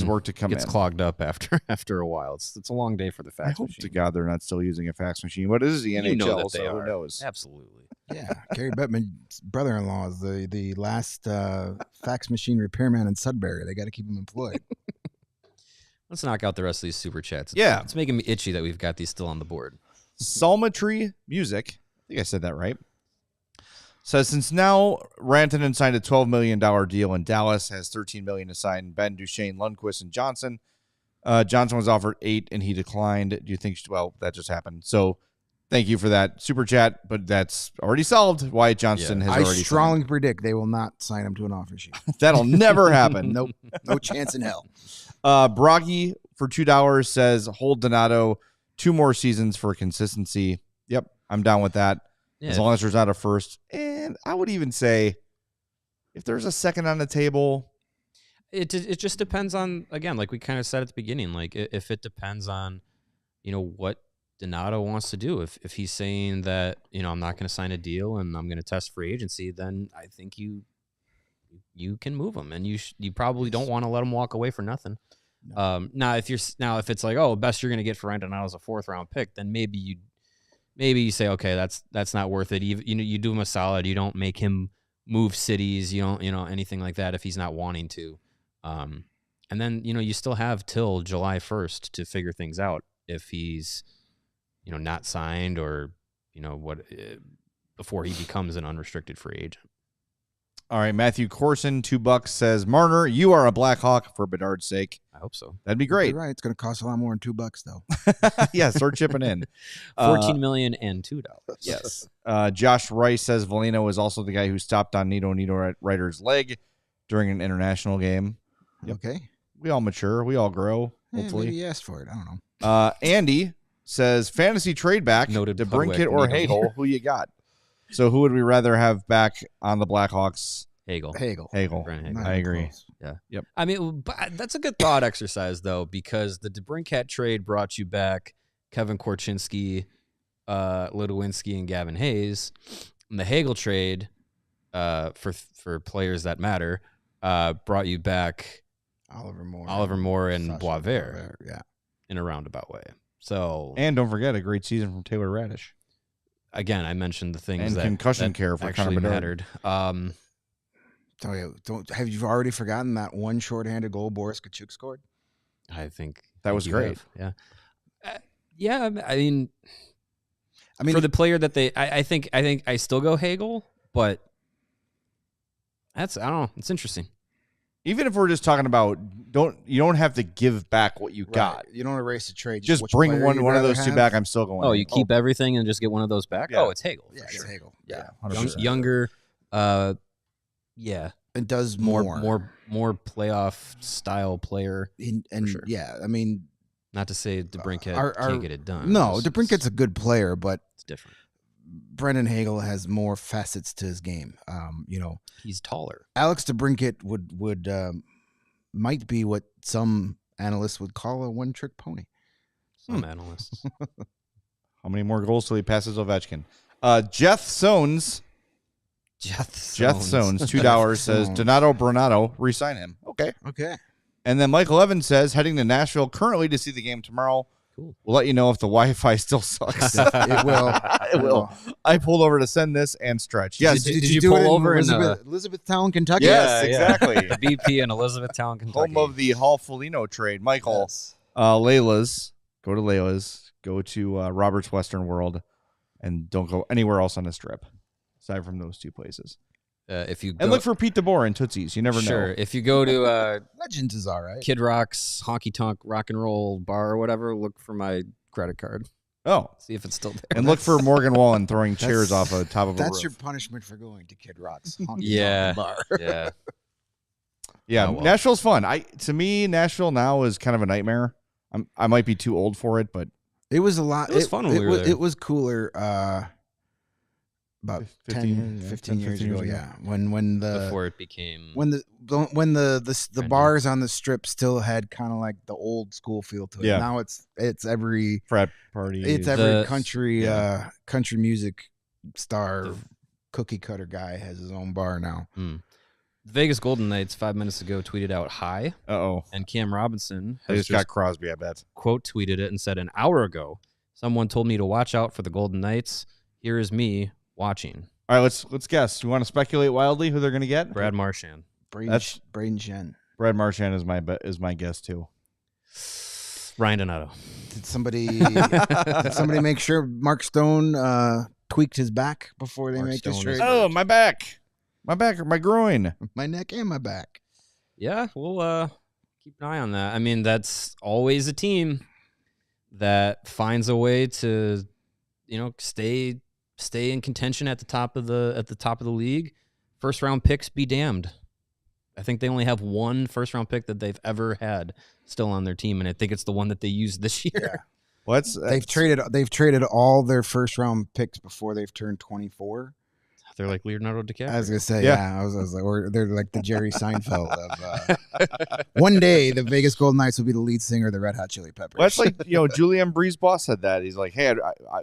work to come in. Gets clogged up after a while. It's a long day for the fax machine. I hope to God they're not still using a fax machine. What is the NHL? That they are. Who knows? Absolutely. Yeah, Gary Bettman's brother-in-law is the last fax machine repairman in Sudbury. They got to keep him employed. Let's knock out the rest of these super chats. Yeah. It's making me itchy that we've got these still on the board. Psalmetry Music, I think I said that right, says since now Rantanen signed a $12 million deal in Dallas, has $13 million to sign Ben, Duchesne, Lundqvist, and Johnson. Johnson was offered 8 and he declined. Do you think? Well, that just happened. So thank you for that super chat, but that's already solved. Wyatt Johnston has already. I strongly predict they will not sign him to an offer sheet. That'll never happen. Nope, no chance in hell. Broggy for $2 says hold Donato 2 more seasons for consistency. Yep, I'm down with that. Yeah. As long as there's not a first. And I would even say if there's a second on the table. It just depends on, again, like we kind of said at the beginning, like if it depends on, what Donato wants to do. If he's saying that, I'm not going to sign a deal and I'm going to test free agency, then I think you can move him, and you probably don't want to let him walk away for nothing. No. Now if it's like, best you're going to get for Donato is a 4th round pick, then maybe maybe you say, okay, that's not worth it. You do him a solid. You don't make him move cities. You don't, anything like that if he's not wanting to. And then, you still have till July 1st to figure things out if he's, not signed or, before he becomes an unrestricted free agent. All right, Matthew Corson, $2 says, Marner, you are a Blackhawk for Bedard's sake. I hope so. That'd be great. You're right. It's going to cost a lot more than $2 though. Yeah, start chipping in. $14 million and $2. Yes. Josh Rice says Volino is also the guy who stopped on Nito Ryder's leg during an international game. Yep. Okay. We all mature. We all grow, hopefully. Maybe he asked for it. I don't know. Andy says fantasy trade back Noted to Pudwick, Brinkett or Nito. Hagel. Who you got? So who would we rather have back on the Blackhawks? Hagel. Hagel. Brent Hagel. I agree. Close. Yeah. Yep. I mean, but that's a good thought exercise, though, because the DeBrincat trade brought you back Kevin Korchinski, Ludwinski, and Gavin Hayes. And the Hagel trade, for players that matter, brought you back Oliver Moore and Sasha Boisvert. Yeah. In a roundabout way. So, And don't forget a great season from Taylor Radish. again, I mentioned the things And that concussion that care for actually Connor Bedard. mattered. Have you already forgotten that one shorthanded goal Boris Kachuk scored? I think That was you great. have. Yeah. I mean, I mean, for the player that I think I still go Hagel, but I don't know. It's interesting. Even if we're just talking about, you don't have to give back what you right. got. You don't erase the trade. Just which bring player one you'd of rather those two have. back. I'm still going. Oh, you keep everything and just get one of those back? Yeah. Oh, it's Hagel. Yeah, For it's sure. Hagel. Yeah, Young, 100%. younger, yeah, It does more playoff style player. And sure. yeah, I mean, Not to say DeBrincat our- can't get it done. no, It's DeBrincat's a good player, but it's different. Brendan Hagel has more facets to his game. He's taller. Alex DeBrincat would might be what some analysts would call a one-trick pony. Some analysts. How many more goals till he passes Ovechkin? Jeff Sones, Jeff $2 says Sones. Donato Bernardo, re-sign him. Okay. Okay. And then Michael Evans says heading to Nashville currently to see the game tomorrow. Cool. We'll let you know if the Wi-Fi still sucks. It will. It will. I pulled over to send this and stretch. Yes. Did you do pull it in over in, Elizabethtown, Kentucky? Yes, Yeah, yeah. exactly. The BP in Elizabethtown, Kentucky. Home of the Hall Foligno trade. Michael, Yes. Layla's. Go to Layla's. Go to Robert's Western World. And don't go anywhere else on the strip, aside from those two places. If you And look for Pete DeBoer and Tootsie's. You never sure. know. If you go to Legends is all right. Kid Rock's Honky Tonk Rock and Roll Bar or whatever, look for my credit card. Oh. See if it's still there. And look for Morgan Wallen throwing chairs off the top of a That's roof. your punishment for going to Kid Rock's honky Yeah. tonk bar. Yeah. Yeah, Oh, well. Nashville's fun. To me, Nashville now is kind of a nightmare. I might be too old for it, but It was a lot. It was fun when we were there. It was cooler about 15 15 years ago. Yeah, when the Before it became when the bars on the strip still had kind of like the old school feel to it. Yeah. Now it's every frat party. every The- country music star The- cookie cutter guy has his own bar now. Vegas Golden Knights 5 minutes ago tweeted out hi, Uh-oh. and Cam Robinson They has just got Crosby, I bet. quote tweeted it and said, an hour ago, someone told me to watch out for the Golden Knights. Here is me watching. All right, let's guess. You want to speculate wildly who they're going to get? Brad Marchand. Braden Shen. Brad Marchand is my guess too. Ryan Donato. Did somebody make sure Mark Stone tweaked his back before they Mark make this Stone is- trade? Oh, my back, my groin. My neck and my back. Yeah, we'll keep an eye on that. I mean, that's always a team that finds a way to, stay in contention at the top of the league. First round picks be damned. I think they only have one first round pick that they've ever had still on their team, and I think it's the one that they used this year. Well, They've traded all their first round picks before they've turned 24. They're like Leonardo DiCaprio. I was gonna say, Yeah. I was like, they're like the Jerry Seinfeld of. One day, the Vegas Golden Knights will be the lead singer of the Red Hot Chili Peppers. Well, that's like Julian Brees' boss said that. He's like, hey,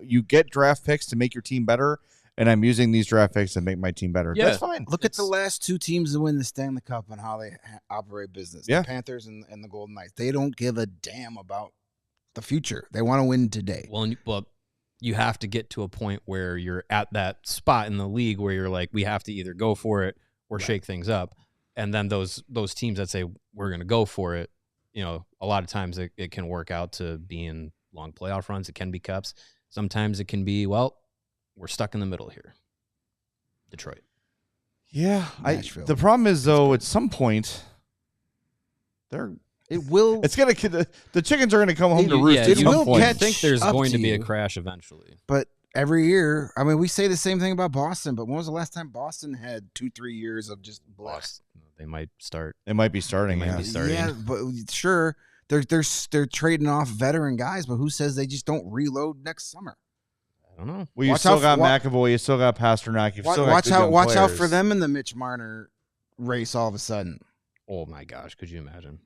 you get draft picks to make your team better, and I'm using these draft picks to make my team better. Yeah. That's fine. Look at the last two teams to win the Stanley Cup and how they operate business. Yeah. The Panthers and the Golden Knights. They don't give a damn about the future. They want to win today. Well, you have to get to a point where you're at that spot in the league where you're like, we have to either go for it or shake things up. And then those teams that say we're going to go for it, a lot of times it can work out to being long playoff runs. It can be cups. Sometimes it can be, well, we're stuck in the middle here. Detroit. Yeah. The problem is, though, at some point, the chickens are going to come home to roost at some point. I think there's going to be a crash eventually. But every year, I mean, we say the same thing about Boston, but when was the last time Boston had 2-3 years of just blast? They might start. It might be starting. Yeah, but sure, they're trading off veteran guys, but who says they just don't reload next summer? I don't know. Well, you still got McAvoy, you still got Pasternak, watch out for them in the Mitch Marner race all of a sudden. Oh my gosh, could you imagine?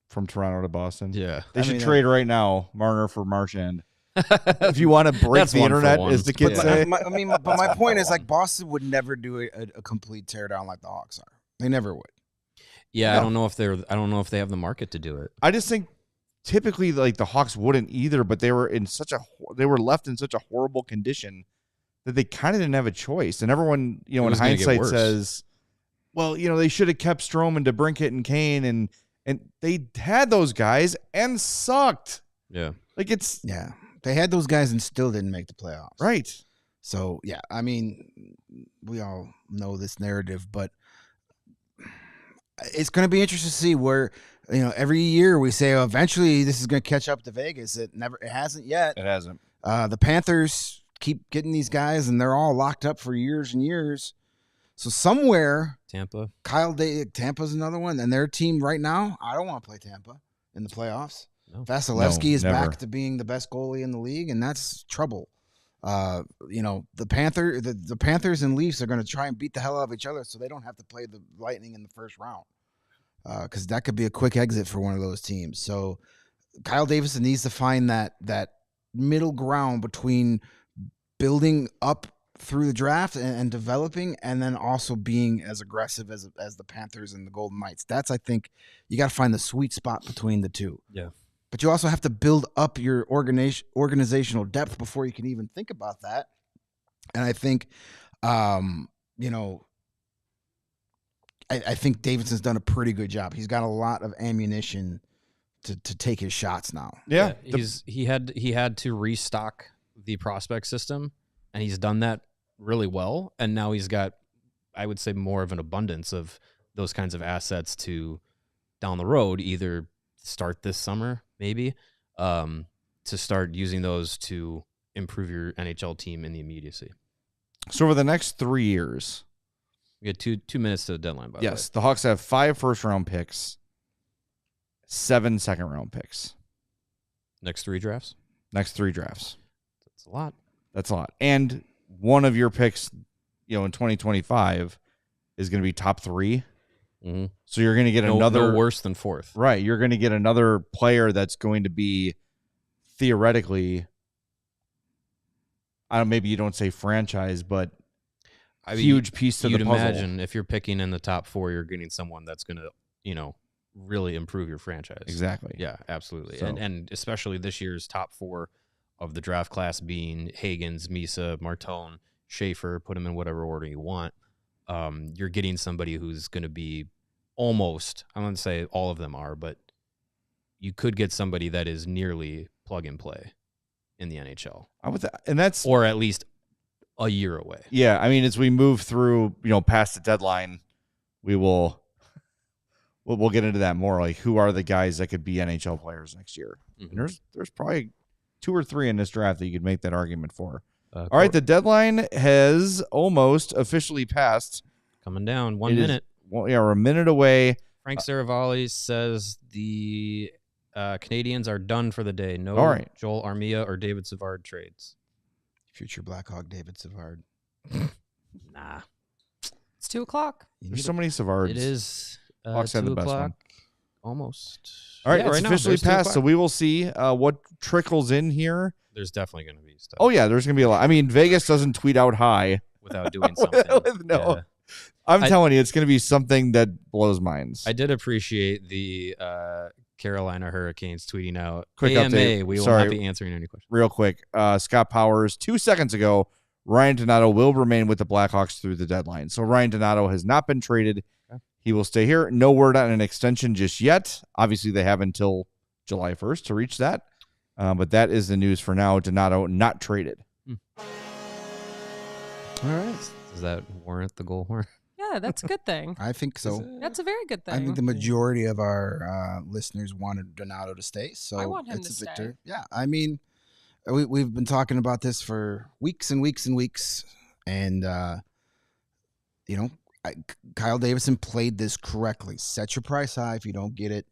From Toronto to Boston? Yeah. They should trade right now, Marner for Marchand. If you want to break the internet, as the kids say. But my point is, like, Boston would never do a complete teardown like the Hawks are. They never would. Yeah, no. I don't know if they have the market to do it. I just think typically, like, the Hawks wouldn't either, but they were left in such a horrible condition that they kind of didn't have a choice. And everyone, in hindsight says, well, they should have kept Strome and DeBrincat and Kane, and they had those guys and sucked. Yeah. They had those guys and still didn't make the playoffs. Right. So, yeah, I mean, we all know this narrative, but it's going to be interesting to see where, every year we say, oh, eventually this is going to catch up to Vegas. It hasn't yet. It hasn't. The Panthers keep getting these guys, and they're all locked up for years and years. So somewhere, Tampa, Tampa's another one, and their team right now, I don't want to play Tampa in the playoffs. No. Vasilevsky is back to being the best goalie in the league, and that's trouble. The Panthers and Leafs are going to try and beat the hell out of each other so they don't have to play the Lightning in the first round, because that could be a quick exit for one of those teams. So Kyle Davidson needs to find that middle ground between building up through the draft and developing, and then also being as aggressive as the Panthers and the Golden Knights. That's, I think, you got to find the sweet spot between the two. Yeah. But you also have to build up your organizational depth before you can even think about that. And I think, I think Davidson's done a pretty good job. He's got a lot of ammunition to take his shots now. Yeah, he had to restock the prospect system, and he's done that really well. And now he's got, I would say, more of an abundance of those kinds of assets to down the road, either start this summer, maybe, to start using those to improve your NHL team in the immediacy. So over the next 3 years, we get 2 minutes to the deadline. By yes, the Hawks have 5 first-round picks, 7 second-round picks. Next 3 drafts. That's a lot. That's a lot. And one of your picks, in 2025, is going to be top 3. Mm-hmm. So you're going to get another no worse than 4th. Right. You're going to get another player that's going to be theoretically, maybe you don't say franchise, but huge piece to the puzzle. You'd imagine if you're picking in the top 4, you're getting someone that's going to, really improve your franchise. Exactly. Yeah, absolutely. So. And especially this year's top 4 of the draft class being Hagens, Misa, Martone, Schaefer, put them in whatever order you want. You're getting somebody who's going to be almost, I wouldn't say all of them are, but you could get somebody that is nearly plug and play in the NHL. Or at least a year away. Yeah, I mean, as we move through, past the deadline, we'll get into that more. Like, who are the guys that could be NHL players next year? Mm-hmm. And there's probably 2 or 3 in this draft that you could make that argument for. All right, the deadline has almost officially passed. Coming down 1 minute. We're a minute away. Frank Saravalli says the Canadians are done for the day. No Joel Armia or David Savard trades. Future Blackhawk David Savard. Nah. It's 2:00. There's so many Savards. It is Hawks had the best one. Almost. All right, it's officially passed, so we will see what trickles in here. There's definitely going to be stuff. Oh, yeah, there's going to be a lot. I mean, Vegas doesn't tweet out high. Without doing something. No. Yeah. I'm telling you, it's going to be something that blows minds. I did appreciate the Carolina Hurricanes tweeting out, Quick AMA, update. we will Sorry. not be answering any questions. Real quick, Scott Powers, 2 seconds ago, Ryan Donato will remain with the Blackhawks through the deadline. So Ryan Donato has not been traded. Okay. He will stay here. No word on an extension just yet. Obviously, they have until July 1st to reach that. But that is the news for now. Donato not traded. All right. Does that warrant the goal horn? Yeah, that's a good thing. I think so. That's a very good thing. I think the majority of our listeners wanted Donato to stay, so I want him it's to a victory. stay. Yeah, I mean, we've been talking about this for weeks and weeks and weeks, and Kyle Davidson played this correctly. Set your price high. If you don't get it,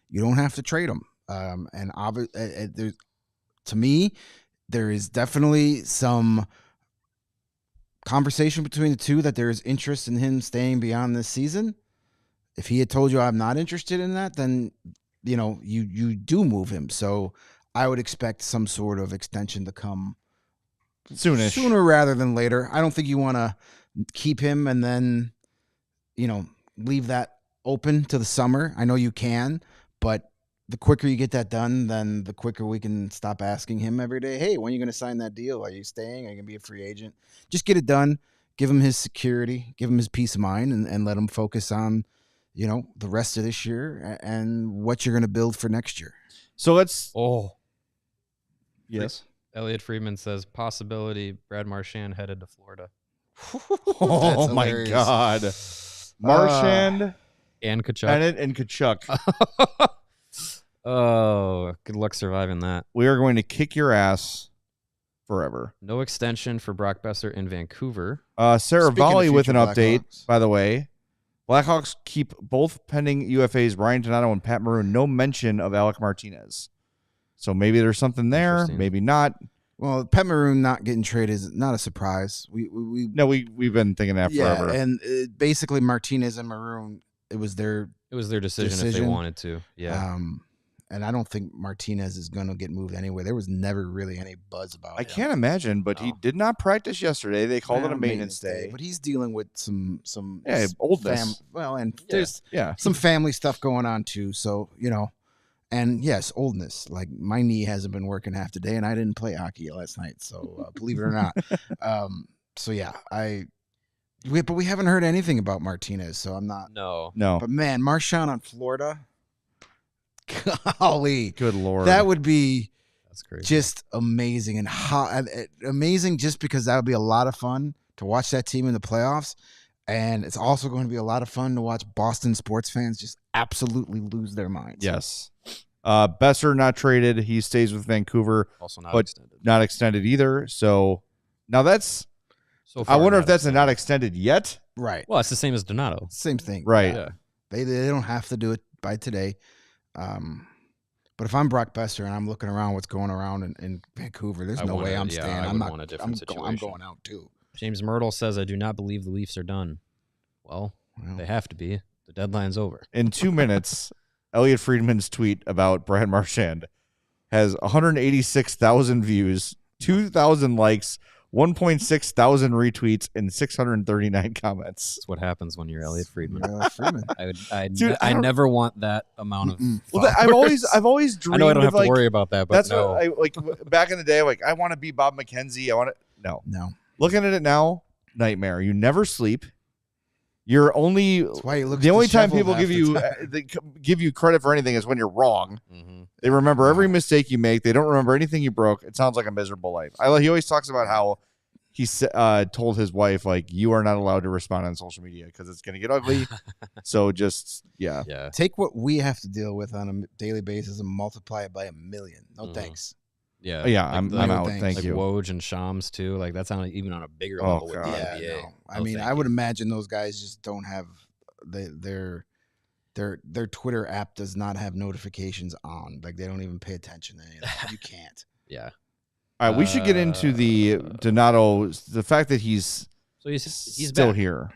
you don't have to trade him. And obviously, to me, there is definitely some conversation between the two that there is interest in him staying beyond this season. If he had told you I'm not interested in that, then you do move him. So I would expect some sort of extension to come Soonish. sooner rather than later. I don't think you want to keep him and then leave that open to the summer. I know you can, but the quicker you get that done, then the quicker we can stop asking him every day, hey, when are you going to sign that deal? Are you staying? Are you going to be a free agent? Just get it done. Give him his security. Give him his peace of mind and let him focus on, the rest of this year and what you're going to build for next year. So let's. Oh. Yes. Elliot Friedman says, possibility Brad Marchand headed to Florida. Oh, my hilarious. God. Marchand, And Kachuk. Bennett, and Kachuk. Oh, good luck surviving that. We are going to kick your ass forever. No extension for Brock Besser in Vancouver. Sarah Speaking of Volley with future an update, Blackhawks. by the way. Blackhawks keep both pending UFAs, Ryan Donato and Pat Maroon. No mention of Alec Martinez. So maybe there's something there, Interesting. maybe not. Well, Pat Maroon not getting traded is not a surprise. We've been thinking that forever. and basically Martinez and Maroon, it was their decision if they wanted to. Yeah. and I don't think Martinez is going to get moved anyway. There was never really any buzz about I him. can't imagine, but he No. did not practice yesterday. They called it a Well, maintenance day. but he's dealing with some Oldness. and there's Yeah. some family stuff going on too. So and yes, oldness. Like my knee hasn't been working half the day, and I didn't play hockey last night. So believe it or not, so yeah, but we haven't heard anything about Martinez. So I'm not. No. But man, Marchand on Florida, golly, Good Lord. that would be That's crazy. just amazing and amazing just because that would be a lot of fun to watch that team in the playoffs. And it's also going to be a lot of fun to watch Boston sports fans just absolutely lose their minds. Yes. Besser not traded. He stays with Vancouver, Also not but extended. not extended either. So now that's. So I far wonder not if that's a extended. not extended yet. Right. Well, it's the same as Donato. Same thing. Right. Yeah. They don't have to do it by today. But if I'm Brock Besser and I'm looking around what's going around in Vancouver, there's I no want way a- I'm yeah, staying. I I'm would not. want a I'm different situation. going out too. James Myrtle says, I do not believe the Leafs are done. Well, Well, they have to be. The deadline's over. In 2 minutes, Elliot Friedman's tweet about Brad Marchand has 186,000 views, 2,000 likes, 1.6 thousand retweets, and 639 comments. That's what happens when you're Elliot Friedman. Freeman. Dude, I don't- never want that amount of. Well, I've always dreamed I know I don't of have to worry about that, but that's no. what I like back in the day. Like I want to be Bob McKenzie. I want to No. Looking at it now, nightmare. You never sleep. You're only That's why he looks the only time disheveled people give half you the they give you credit for anything is when you're wrong. Mhm. They remember every mistake you make. They don't remember anything you broke. It sounds like a miserable life. He always talks about how he told his wife, like, you are not allowed to respond on social media because it's going to get ugly. So just, yeah. Yeah. Take what we have to deal with on a daily basis and multiply it by 1 million. No Mhm. thanks. Yeah. Yeah, Like I'm the- out. thanks. Thank like you. Woj and Shams too. Like that's even on a bigger Oh, level with the God. Yeah, NBA. no. I No, mean, thank I would you. imagine those guys just don't have their Twitter app does not have notifications on. Like they don't even pay attention to any of that. You can't. Yeah. All right, we should get into the Donato, the fact that he's So he's still back. here.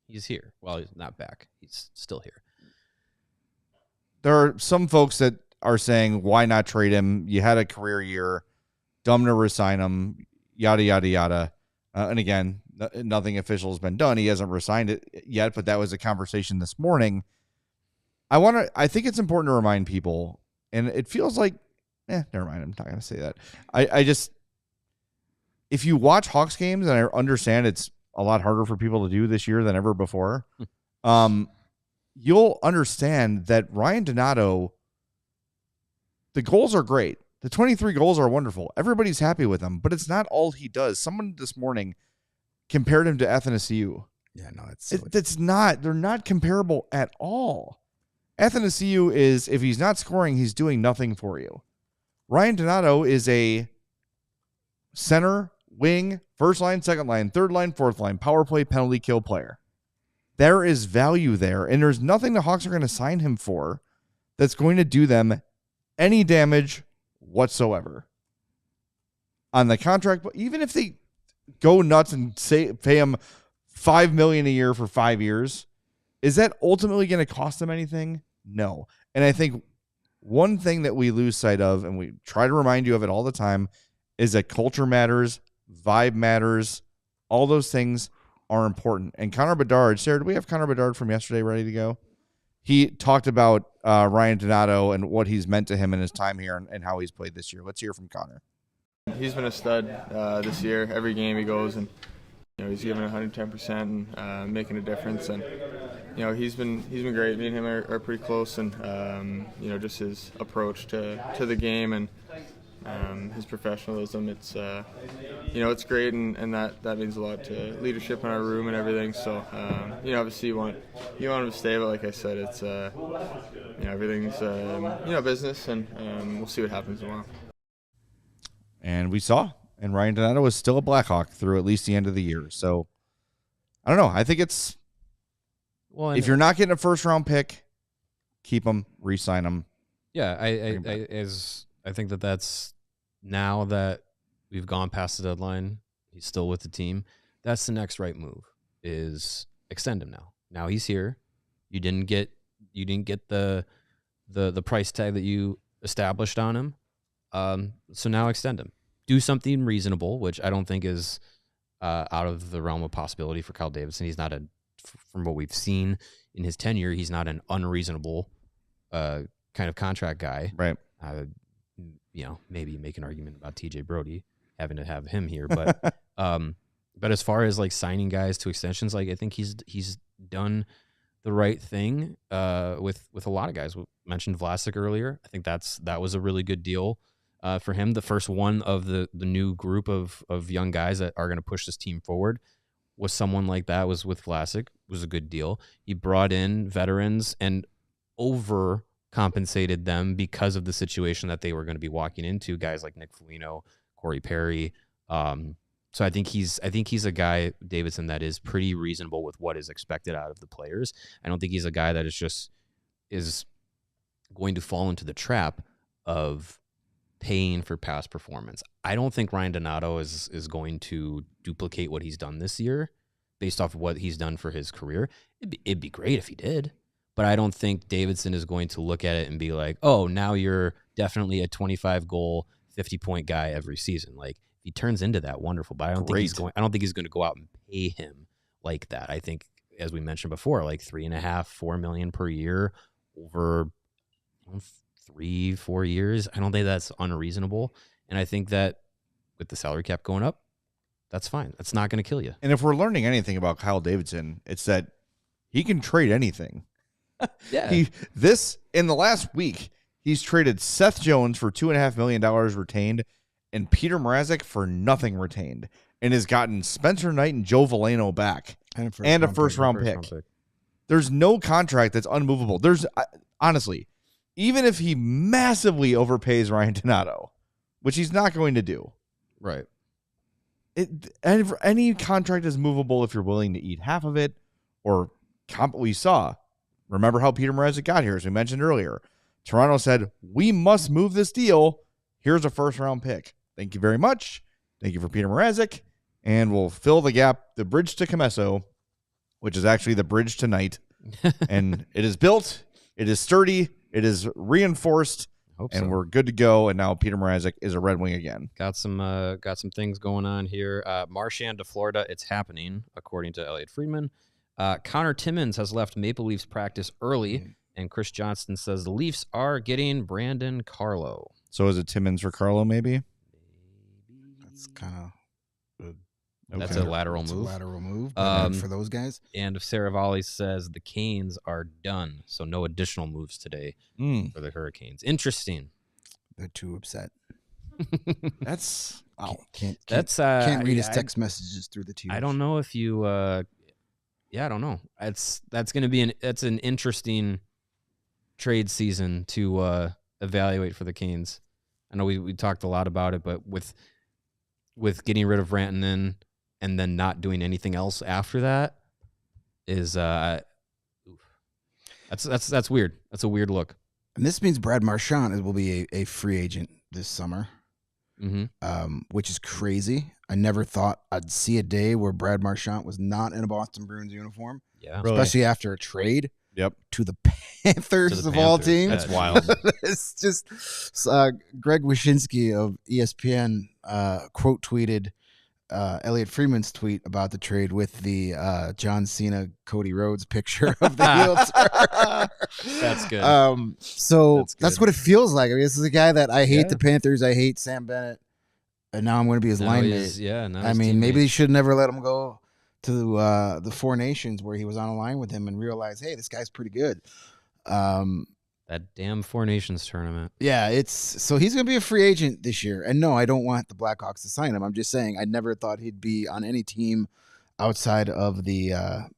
He's here. Well, he's not back. He's still here. There are some folks that are saying, why not trade him? You had a career year. Dumb to resign him, yada, yada, yada. And again, nothing official has been done. He hasn't resigned it yet, but that was a conversation this morning. I think it's important to remind people, and it feels like, never mind. I'm not going to say that. I just, if you watch Hawks games, and I understand it's a lot harder for people to do this year than ever before, you'll understand that Ryan Donato, the goals are great. The 23 goals are wonderful. Everybody's happy with them, but it's not all he does. Someone this morning compared him to Athanasiou. Yeah, no, it's not. They're not comparable at all. Athanasiou is, if he's not scoring, he's doing nothing for you. Ryan Donato is a center, wing, first line, second line, third line, fourth line, power play, penalty kill player. There is value there, and there's nothing the Hawks are going to sign him for that's going to do them any damage whatsoever on the contract. But even if they go nuts and pay him $5 million a year for 5 years, is that ultimately going to cost them anything? No. And I think one thing that we lose sight of, and we try to remind you of it all the time, is that culture matters, vibe matters, all those things are important. And Connor Bedard, Sarah, do we have Connor Bedard from yesterday ready to go? He talked about Ryan Donato and what he's meant to him in his time here and how he's played this year. Let's hear from Connor. He's been a stud this year. Every game he goes and he's giving 110% and making a difference. And he's been great. Me and him are pretty close, and just his approach to the game and his professionalism. It's it's great, and that means a lot to leadership in our room and everything. So obviously you want him to stay, but like I said, it's everything's business, and we'll see what happens tomorrow. And we saw, and Ryan Donato was still a Blackhawk through at least the end of the year. So I don't know. I think it's if you're not getting a first round pick, keep him, re-sign him. Yeah, I think that's now that we've gone past the deadline, he's still with the team. That's the next right move, is extend him now. Now he's here. You didn't get the price tag that you established on him. So now extend him. Do something reasonable, which I don't think is out of the realm of possibility for Kyle Davidson. He's not from what we've seen in his tenure, he's not an unreasonable kind of contract guy. Right. Maybe make an argument about TJ Brody, having to have him here, but as far as like signing guys to extensions, like I think he's done the right thing with a lot of guys. We mentioned Vlasic earlier. I think that was a really good deal for him. The first one of the new group of young guys that are going to push this team forward was someone like that. Was with Vlasic. Was a good deal. He brought in veterans and overcompensated them because of the situation that they were going to be walking into. Guys like Nick Foligno, Corey Perry. So I think he's a guy, Davidson, that is pretty reasonable with what is expected out of the players. I don't think he's a guy that is going to fall into the trap of paying for past performance. I don't think Ryan Donato is going to duplicate what he's done this year based off of what he's done for his career. It'd be great if he did, but I don't think Davidson is going to look at it and be like, oh, now you're definitely a 25-goal, 50-point guy every season. Like, if he turns into that, wonderful. But I don't think he's going to go out and pay him like that. I think, as we mentioned before, like $3.5-4 million per year over 3-4 years. I don't think that's unreasonable. And I think that with the salary cap going up, that's fine. That's not going to kill you. And if we're learning anything about Kyle Davidson, it's that he can trade anything. Yeah. In the last week, he's traded Seth Jones for $2.5 million retained and Peter Mrazek for nothing retained, and has gotten Spencer Knight and Joe Veleno back and a first-round pick. There's no contract that's unmovable. There's honestly, even if he massively overpays Ryan Donato, which he's not going to do, right? Any contract is movable if you're willing to eat half of it, or we saw. Remember how Peter Mrazek got here, as we mentioned earlier. Toronto said, we must move this deal. Here's a first-round pick. Thank you very much. Thank you for Peter Mrazek. And we'll fill the gap, the bridge to Comesso, which is actually the bridge to Night. And it is built. It is sturdy. It is reinforced. And we're good to go. And now Peter Mrazek is a Red Wing again. Got some things going on here. Marchand to Florida. It's happening, according to Elliot Friedman. Connor Timmins has left Maple Leafs practice early And Chris Johnston says the Leafs are getting Brandon Carlo. So is it Timmins for Carlo, maybe? That's kind of That's a lateral it's move. A lateral move but for those guys. And Saravalli says the Canes are done, so no additional moves today for the Hurricanes. Interesting. They're too upset. That's Can't read his text messages through the TV. I don't know if you. I don't know. That's going to be an interesting trade season to evaluate for the Canes. I know we talked a lot about it, but with getting rid of Rantanen and then not doing anything else after that is that's weird. That's a weird look. And this means Brad Marchand will be a free agent this summer, which is crazy. I never thought I'd see a day where Brad Marchand was not in a Boston Bruins uniform. Yeah, really? Especially after a trade. Yep. To the Panthers of all teams. That's wild. It's just Greg Wyshynski of ESPN quote tweeted Elliot Freeman's tweet about the trade with the John Cena Cody Rhodes picture of the heel turn. That's good. So that's what it feels like. I mean, this is a guy that I hate the Panthers. I hate Sam Bennett, and now I'm going to be his line mate. I mean, maybe they should never let him go to the Four Nations where he was on a line with him and realize, hey, this guy's pretty good. That damn Four Nations tournament. Yeah, so he's going to be a free agent this year. And no, I don't want the Blackhawks to sign him. I'm just saying I never thought he'd be on any team outside of the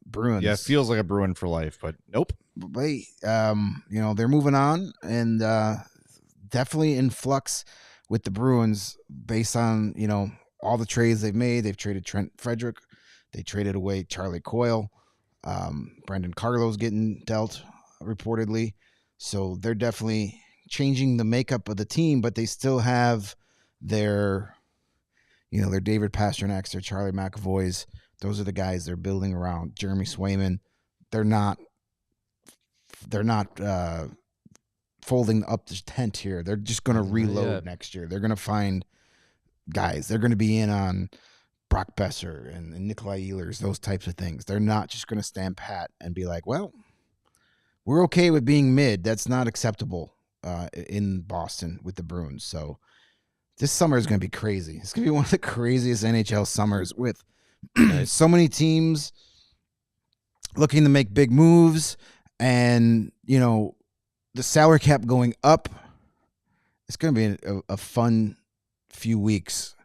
Bruins. Yeah, it feels like a Bruin for life, but nope. But they're moving on and definitely in flux with the Bruins based on, all the trades they've made. They've traded Trent Frederick. They traded away Charlie Coyle. Brandon Carlo's getting dealt reportedly. So they're definitely changing the makeup of the team, but they still have their David Pasternak's, their Charlie McAvoy's. Those are the guys they're building around. Jeremy Swayman. They're not folding up the tent here. They're just going to reload next year. They're going to find guys. They're going to be in on Brock Besser and Nikolai Ehlers, those types of things. They're not just going to stand pat and be like, well, we're okay with being mid. That's not acceptable in Boston with the Bruins. So this summer is going to be crazy. It's going to be one of the craziest NHL summers with so many teams looking to make big moves and, the salary cap going up. It's going to be a fun few weeks,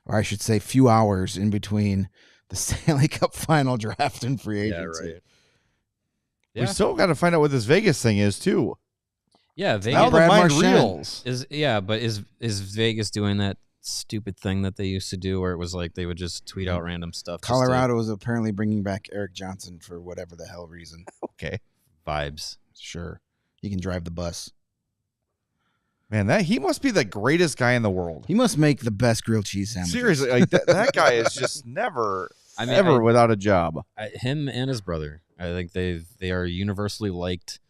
or I should say few hours in between the Stanley Cup final draft and free agency. Yeah, right. We still got to find out what this Vegas thing is too. Yeah, Vegas. Now the mind reels. But is Vegas doing that stupid thing that they used to do, where it was like they would just tweet out random stuff? Colorado is apparently bringing back Eric Johnson for whatever the hell reason. Okay, vibes. Sure, he can drive the bus. Man, he must be the greatest guy in the world. He must make the best grilled cheese sandwiches. Seriously, like that guy is just never, ever without a job. Him and his brother. I think they are universally liked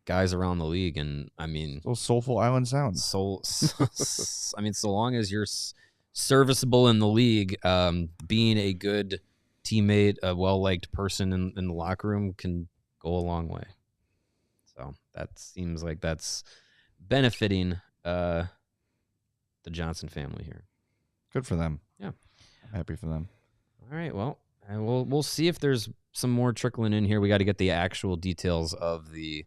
guys around the league, and I mean, those soulful island sounds. So long as you're serviceable in the league, being a good teammate, a well-liked person in the locker room can go a long way. So that seems like that's benefiting the Johnson family here. Good for them. Yeah, I'm happy for them. All right, well, we'll see if there's some more trickling in here. We got to get the actual details of the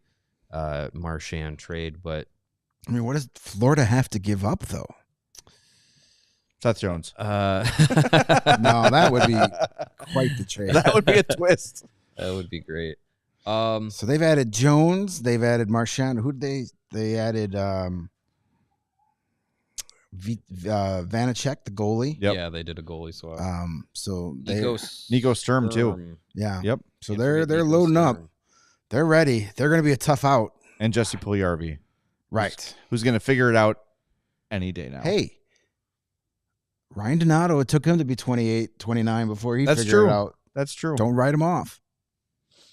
Marchand trade, but I mean, what does Florida have to give up though? Seth Jones. No, that would be quite the trade. That would be a twist. That would be great. So they've added Jones, they've added Marchand. Who did they added Vanacek, the goalie. Yep. Yeah, they did a goalie swap. So Nico Sturm too. Yeah. Yep. So they're loading up. They're ready. They're going to be a tough out. And Jesse Puljujarvi. Right. Who's going to figure it out any day now. Hey, Ryan Donato, it took him to be 28, 29 before he figured it out. That's true. Don't write him off.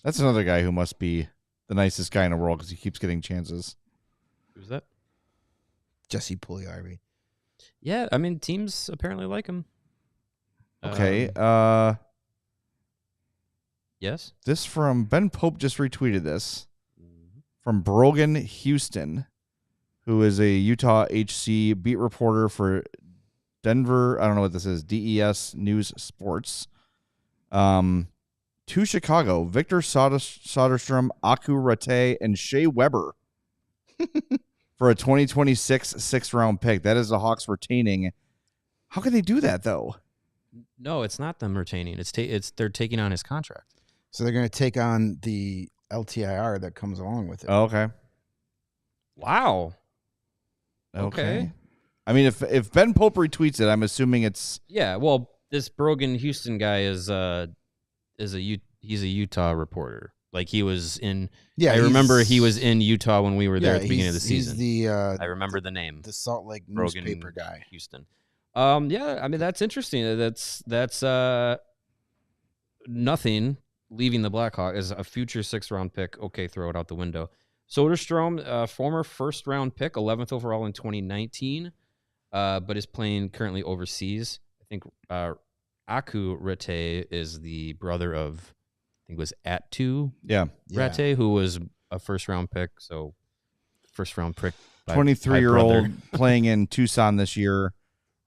That's another guy who must be the nicest guy in the world because he keeps getting chances. Who's that? Jesse Puljujarvi. Yeah, I mean, teams apparently like him. Okay. Yes. This from Ben Pope just retweeted this. from Brogan Houston, who is a Utah HC beat reporter for Denver. I don't know what this is. DES News Sports. To Chicago, Victor Soderstrom, Aku Rate, and Shea Weber for a 2026 6th-round pick. That is the Hawks retaining. How can they do that, though? No, it's not them retaining. They're taking on his contract. So they're going to take on the LTIR that comes along with it. Oh, okay. Wow. Okay. I mean, if Ben Pope retweets it, I'm assuming it's... Yeah, well, this Brogan Houston guy he's a Utah reporter. Like he was in. Yeah, I remember he was in Utah when we were there at the beginning of the season. He's I remember the name. The Salt Lake Brogan newspaper guy. Houston. Yeah, I mean that's interesting. That's nothing leaving the Blackhawks as a future 6th-round pick. Okay, throw it out the window. Soderstrom, former 1st-round pick, 11th overall in 2019, but is playing currently overseas. I think Aku Rate is the brother of, I think it was Atu Rate, who was a 1st-round pick. So 1st-round pick. 23-year-old playing in Tucson this year,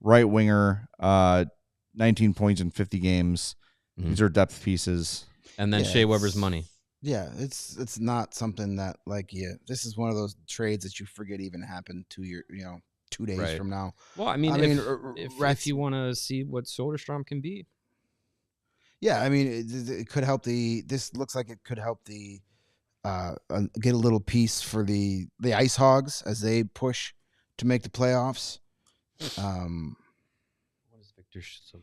right winger, 19 points in 50 games. Mm-hmm. These are depth pieces. And then Shea Weber's money. Yeah, it's not something that this is one of those trades that you forget even happened 2 days from now. Well, I mean, if you want to see what Soderstrom can be. Yeah, I mean, it could help this looks like it could help get a little piece for the Ice Hogs as they push to make the playoffs. What is Victor Soderstrom?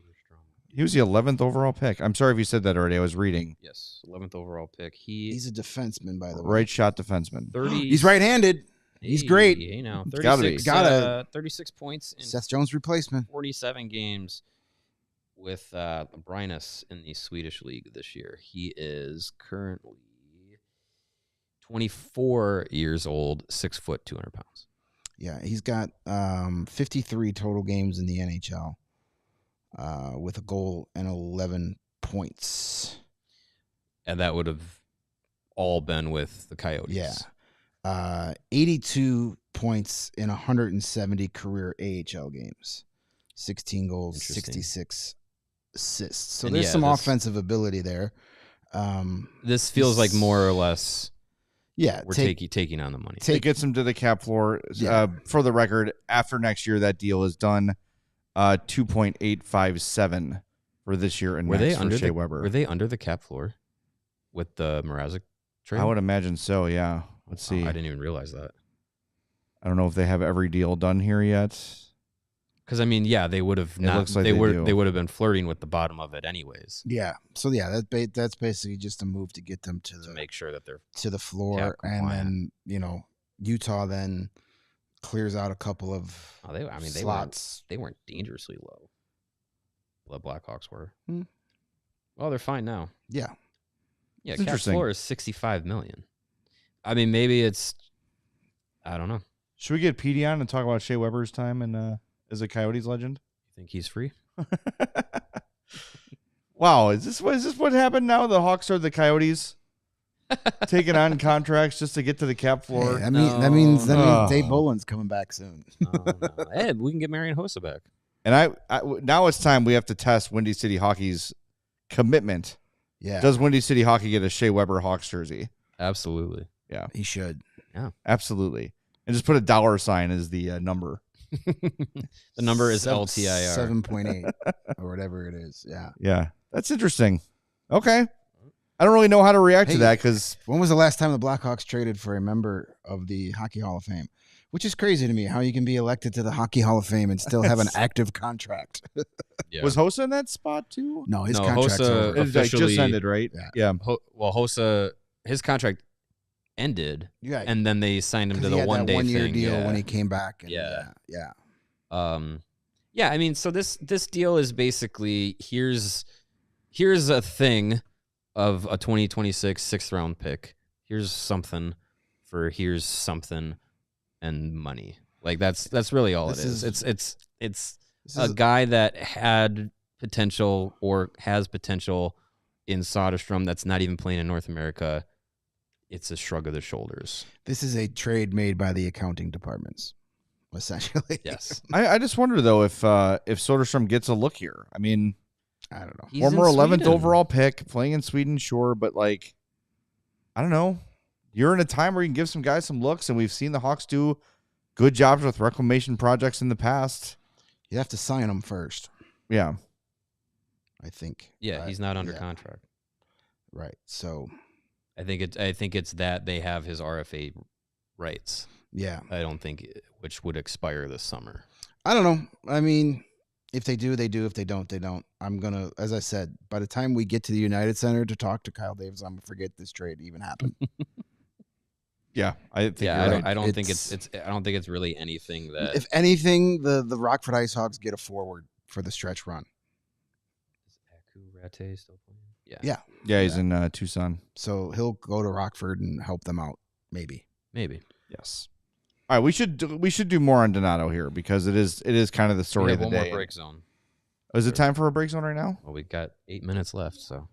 He was the 11th overall pick. I'm sorry if you said that already. I was reading. Yes, 11th overall pick. He's a defenseman, by the way. Right shot defenseman. He's right-handed. He's great. Hey, now 36 points in Seth Jones replacement. 47 games with Brynäs in the Swedish league this year. He is currently 24 years old, 6 foot, 200 pounds. Yeah, he's got 53 total games in the NHL with a goal and 11 points. And that would have all been with the Coyotes. Yeah. 82 points in 170 career AHL games. 16 goals, 66 assists. So there's some offensive ability there. This feels like more or less we're taking on the money. It gets him to the cap floor. For the record, after next year, that deal is done. 2.857 for this year and next for Shea Weber. Were they under the cap floor with the Mrazek trade? I would imagine so, yeah. Let's see. I didn't even realize that. I don't know if they have every deal done here yet. Because I mean, they would have not. They would have been flirting with the bottom of it anyways. Yeah. So that's basically just a move to get them to make sure that they're to the floor, and then Utah then clears out a couple of slots. They weren't dangerously low. The Blackhawks were. Well, they're fine now. Yeah. Yeah. Cap floor is $65 million. I mean, maybe I don't know. Should we get Petey on and talk about Shea Weber's time and as a Coyotes legend? You think he's free? Wow, is this what happened now? The Hawks are the Coyotes taking on contracts just to get to the cap floor. Hey, that means Dave Boland's coming back soon. No. Hey, we can get Marian Hossa back. And I now it's time we have to test Windy City Hockey's commitment. Yeah. Does Windy City Hockey get a Shea Weber Hawks jersey? Absolutely. Yeah. He should. Yeah. Absolutely. And just put a $sign as the number. The number is LTIR 7.8 or whatever it is. Yeah. Yeah. That's interesting. Okay. I don't really know how to react to that because when was the last time the Blackhawks traded for a member of the Hockey Hall of Fame? Which is crazy to me, how you can be elected to the Hockey Hall of Fame and still have an active contract. Yeah. Was Hossa in that spot too? No, his contract's over. It just ended, right? Yeah. Hossa, his contract ended, and then they signed him to the one-year deal when he came back. And yeah. I mean, so this deal is basically here's a thing of a 2026 6th-round pick. Here's something and money. Like that's really all it is. It's a guy that had potential or has potential in Soderstrom that's not even playing in North America. it's a shrug of the shoulders. This is a trade made by the accounting departments, essentially. Yes. I just wonder though if Soderstrom gets a look here. I mean, I don't know. He's former in 11th Sweden. overall pick, playing in Sweden, sure, but like, I don't know. You're in a time where you can give some guys some looks, and we've seen the Hawks do good jobs with reclamation projects in the past. You have to sign them first, Yeah. I think. Yeah, he's not under Yeah. contract. Right. So, I think it's that they have his RFA rights. yeah. I don't think which would expire this summer. I don't know. I mean, if they do, they do. If they don't, they don't. I'm going to, as I said, by the time we get to the United Center to talk to Kyle Davis, I'm going to forget this trade even happened. Yeah. I think Yeah, you're right. I don't think it's I don't think it's really anything that If anything, the Rockford Ice Hogs get a forward for the stretch run. Is Akurate still playing? Yeah. Yeah. Yeah, he's in Tucson. So he'll go to Rockford and help them out, maybe. Maybe. Yes. All right, we should do more on Donato here because it is kind of the We story have of the one day. more break zone. Is it time for a break zone right now? Well, we've got 8 minutes left, so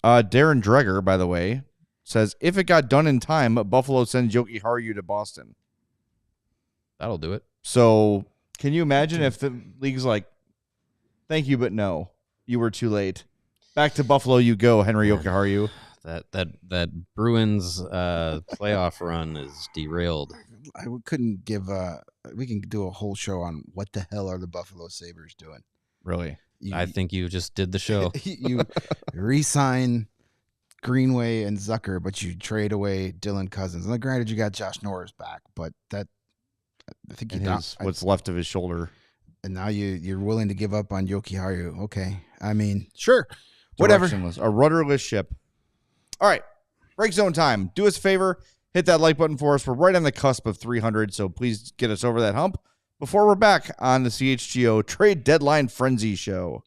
Darren Dreger, by the way, says if it got done in time, Buffalo sends Yoki Haru to Boston. that'll do it. So can you imagine if the league's like, thank you, but no, you were too late. Back to Buffalo you go, Henry Yoki Haru. That Bruins playoff run is derailed. We couldn't give we can do a whole show on what the hell are the Buffalo Sabres doing. Really? I think you just did the show. You re-sign Greenway and Zucker, but you trade away Dylan Cousins. And granted, you got Josh Norris back, but that I think you And got what's left of his shoulder. and now you're willing to give up on Yoki Haru. Okay, I mean, sure, whatever. Directionless, a rudderless ship. All right, break zone time. Do us a favor, hit that like button for us. We're right on the cusp of 300, so please get us over that hump before we're back on the CHGO Trade Deadline Frenzy Show.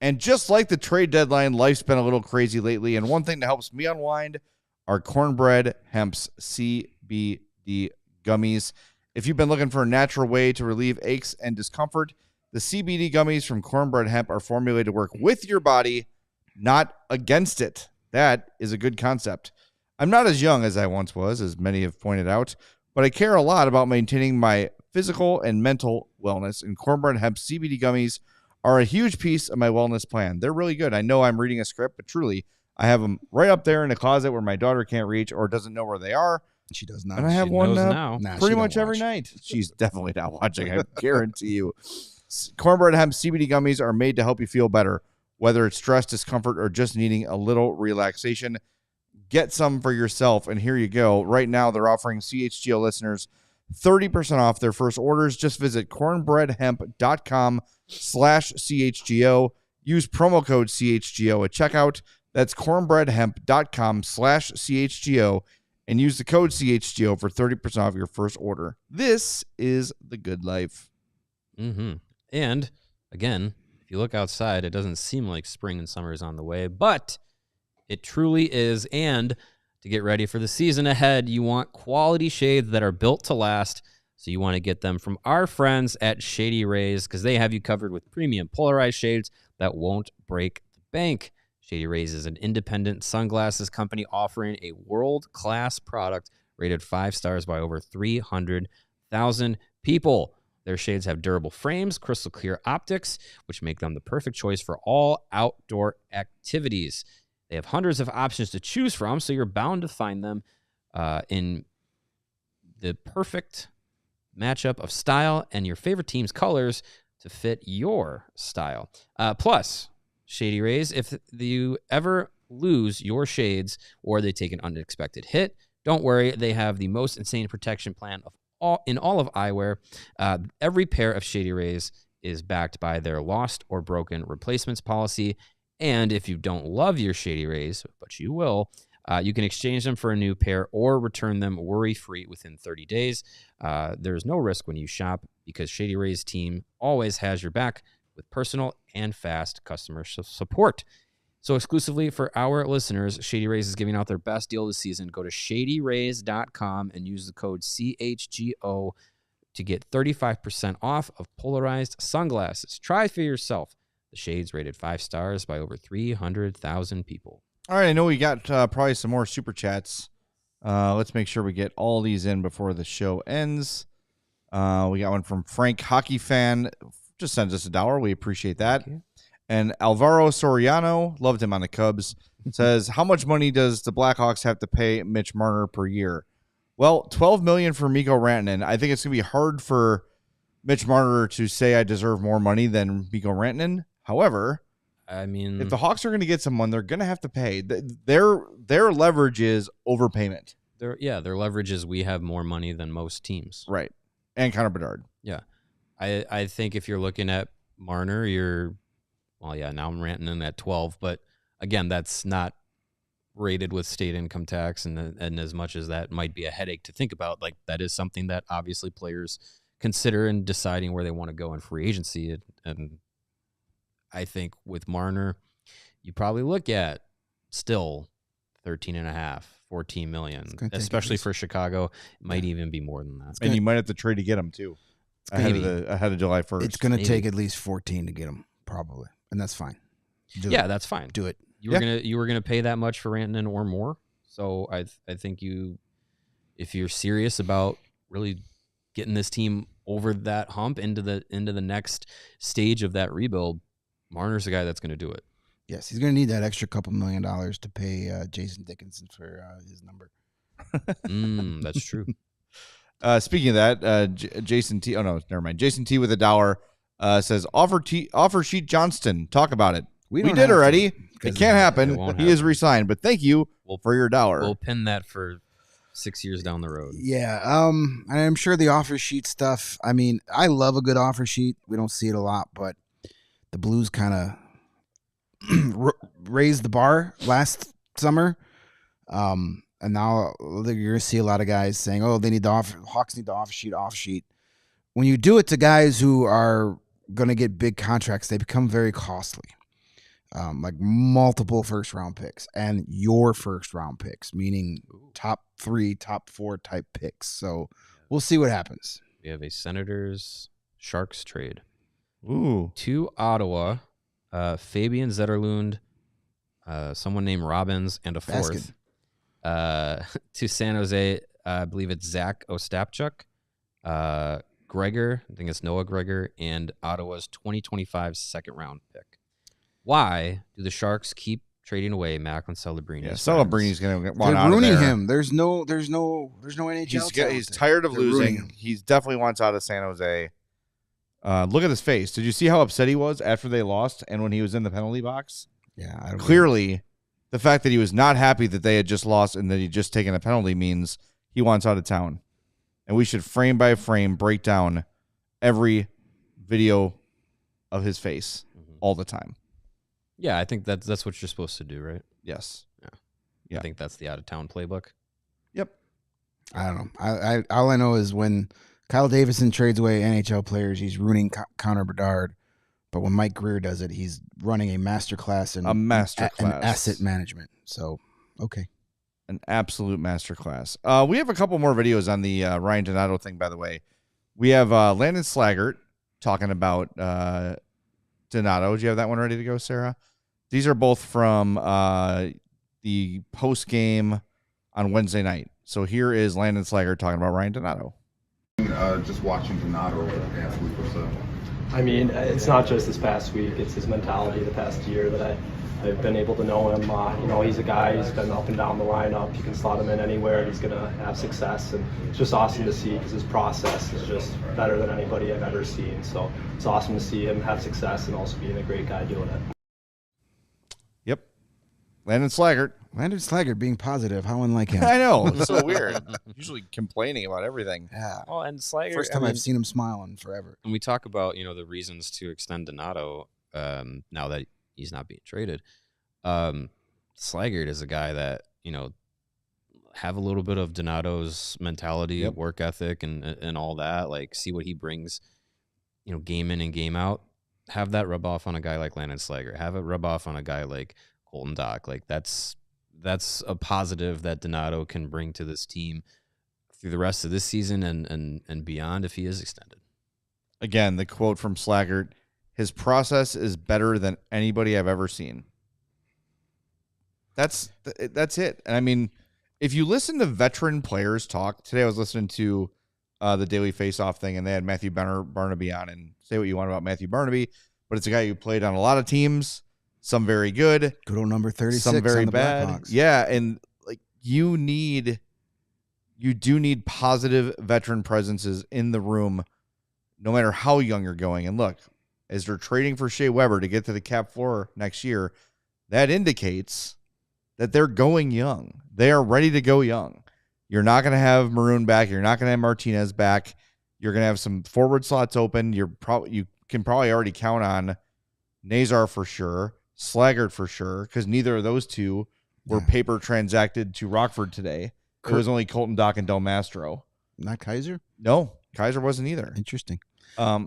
And just like the trade deadline, life's been a little crazy lately, and one thing that helps me unwind are Cornbread Hemp's CBD gummies. If you've been looking for a natural way to relieve aches and discomfort, the CBD gummies from Cornbread Hemp are formulated to work with your body, not against it. That is a good concept. I'm not as young as I once was, as many have pointed out, but I care a lot about maintaining my physical and mental wellness, and Cornbread Hemp CBD gummies are a huge piece of my wellness plan. They're really good. I know I'm reading a script, but truly, I have them right up there in a closet where my daughter can't reach or doesn't know where they are. She does not. And I have She one knows now. Nah, pretty she much don't every watch. night. She's definitely not watching, I guarantee you. Cornbread Hemp CBD gummies are made to help you feel better, whether it's stress, discomfort, or just needing a little relaxation. Get some for yourself, and here you go. Right now, they're offering CHGO listeners 30% off their first orders. Just visit cornbreadhemp.com/CHGO. Use promo code CHGO at checkout. That's cornbreadhemp.com/CHGO and use the code CHGO for 30% off your first order. This is the good life. Mm-hmm. And again, if you look outside, it doesn't seem like spring and summer is on the way, but it truly is. And to get ready for the season ahead, you want quality shades that are built to last. So you want to get them from our friends at Shady Rays because they have you covered with premium polarized shades that won't break the bank. Shady Rays is an independent sunglasses company offering a world-class product rated 5 stars by over 300,000 people. Their shades have durable frames, crystal clear optics, which make them the perfect choice for all outdoor activities. They have hundreds of options to choose from, so you're bound to find them in the perfect matchup of style and your favorite team's colors to fit your style. Plus, Shady Rays, if you ever lose your shades or they take an unexpected hit, don't worry. They have the most insane protection plan of all of eyewear. Every pair of Shady Rays is backed by their lost or broken replacements policy. And if you don't love your Shady Rays, but you will, you can exchange them for a new pair or return them worry-free within 30 days. There's no risk when you shop because Shady Rays team always has your back with personal and fast customer support. So exclusively for our listeners, Shady Rays is giving out their best deal this season. Go to shadyrays.com and use the code CHGO to get 35% off of polarized sunglasses. Try for yourself. The shades rated 5 stars by over 300,000 people. All right, I know we got probably some more super chats. Let's make sure we get all these in before the show ends. We got one from Frank, hockey fan. Just sends us $1. We appreciate that. And Alvaro Soriano, loved him on the Cubs, says, how much money does the Blackhawks have to pay Mitch Marner per year? Well, $12 million for Miko Rantanen. I think it's going to be hard for Mitch Marner to say I deserve more money than Miko Rantanen. However, I mean, if the Hawks are going to get someone, they're going to have to pay. Their leverage is overpayment. their leverage is we have more money than most teams. Right. And Connor Bedard. Yeah. I think if you're looking at Marner, now I'm Rantanen at 12, but again, that's not rated with state income tax, and as much as that might be a headache to think about, like that is something that obviously players consider in deciding where they want to go in free agency. And I think with Marner, you probably look at still 13.5, 14 million, especially for Chicago. It might even be more than that. And you might have to trade to get him too. Ahead of July 1st. It's going to take at least 14 to get him, probably, and that's fine. That's fine. Do it. You were gonna pay that much for Rantanen or more. So I think if you're serious about really getting this team over that hump into the next stage of that rebuild, Marner's the guy that's going to do it. Yes, he's going to need that extra couple $1 million to pay Jason Dickinson for his number. That's true. Speaking of that, Jason T. Oh no, never mind. Jason T. with $1 says offer sheet Johnston. Talk about it. We did already. It can't happen. He is re-signed, but thank you for your $1. We'll pin that for 6 years down the road. Yeah. I'm sure the offer sheet stuff. I mean, I love a good offer sheet. We don't see it a lot, but the Blues kind of raised the bar last summer. And now you're going to see a lot of guys saying, oh, they need the Hawks need the offer sheet. When you do it to guys who are going to get big contracts, they become very costly. Like multiple first-round picks and your first-round picks, meaning top 3, top 4 type picks. So we'll see what happens. We have a Senators-Sharks trade. Ooh. To Ottawa, Fabian Zetterlund, someone named Robbins, and a fourth. To San Jose, I believe it's Zach Ostapchuk, Gregor, I think it's Noah Gregor, and Ottawa's 2025 second-round pick. Why do the Sharks keep trading away Macklin Celebrini? Yeah, Celebrini's going to want They're out of there. ruining him. There's no NHL. He's tired of losing. He definitely wants out of San Jose. Look at his face. Did you see how upset he was after they lost and when he was in the penalty box? Yeah. Clearly, the fact that he was not happy that they had just lost and that he'd just taken a penalty means he wants out of town. And we should frame by frame break down every video of his face all the time. Yeah, I think that's what you're supposed to do, right? Yes. I think that's the out-of-town playbook. Yep. I don't know. I all I know is when Kyle Davison trades away NHL players, he's ruining Connor Bedard. But when Mike Greer does it, he's running a masterclass in asset management. So, okay. An absolute masterclass. We have a couple more videos on the Ryan Donato thing, by the way. We have Landon Slaggert talking about Donato. Do you have that one ready to go, Sarah? These are both from the post game on Wednesday night. So here is Landon Slaggert talking about Ryan Donato. Just watching Donato last week was I mean, it's not just this past week. It's his mentality the past year that I've been able to know him. He's a guy who's been up and down the lineup. You can slot him in anywhere. He's going to have success. And it's just awesome to see because his process is just better than anybody I've ever seen. So it's awesome to see him have success and also being a great guy doing it. Yep. Landon Slaggert. Landon Slaggert being positive. How unlike him. I know. It's so weird. Usually complaining about everything. Yeah. Well, and Slaggert, First time I've seen him smiling forever. When we talk about, the reasons to extend Donato, now that he's not being traded, Slaggert is a guy that, have a little bit of Donato's mentality, work ethic, and all that. Like, see what he brings, game in and game out. Have that rub off on a guy like Landon Slaggert. Have it rub off on a guy like Colton Dach. Like, that's a positive that Donato can bring to this team through the rest of this season and beyond if he is extended. Again, the quote from Slaggert, his process is better than anybody I've ever seen. That's it. And I mean, if you listen to veteran players talk today, I was listening to the Daily Face-Off thing, and they had Matthew Barnaby on. And say what you want about Matthew Barnaby, but it's a guy who played on a lot of teams, some very good, old number 36, some very on the bad. Blackhawks. Yeah, and like you do need positive veteran presences in the room, no matter how young you're going. And look, as they're trading for Shea Weber to get to the cap floor next year, that indicates that they're going young. They are ready to go young. You're not going to have Maroon back. You're not going to have Martinez back. You're going to have some forward slots open. You can probably already count on Nazar for sure, Slaggert for sure, because neither of those two were paper transacted to Rockford today. It was only Colton Dock and Del Mastro. Not Kaiser? No, Kaiser wasn't either. Interesting.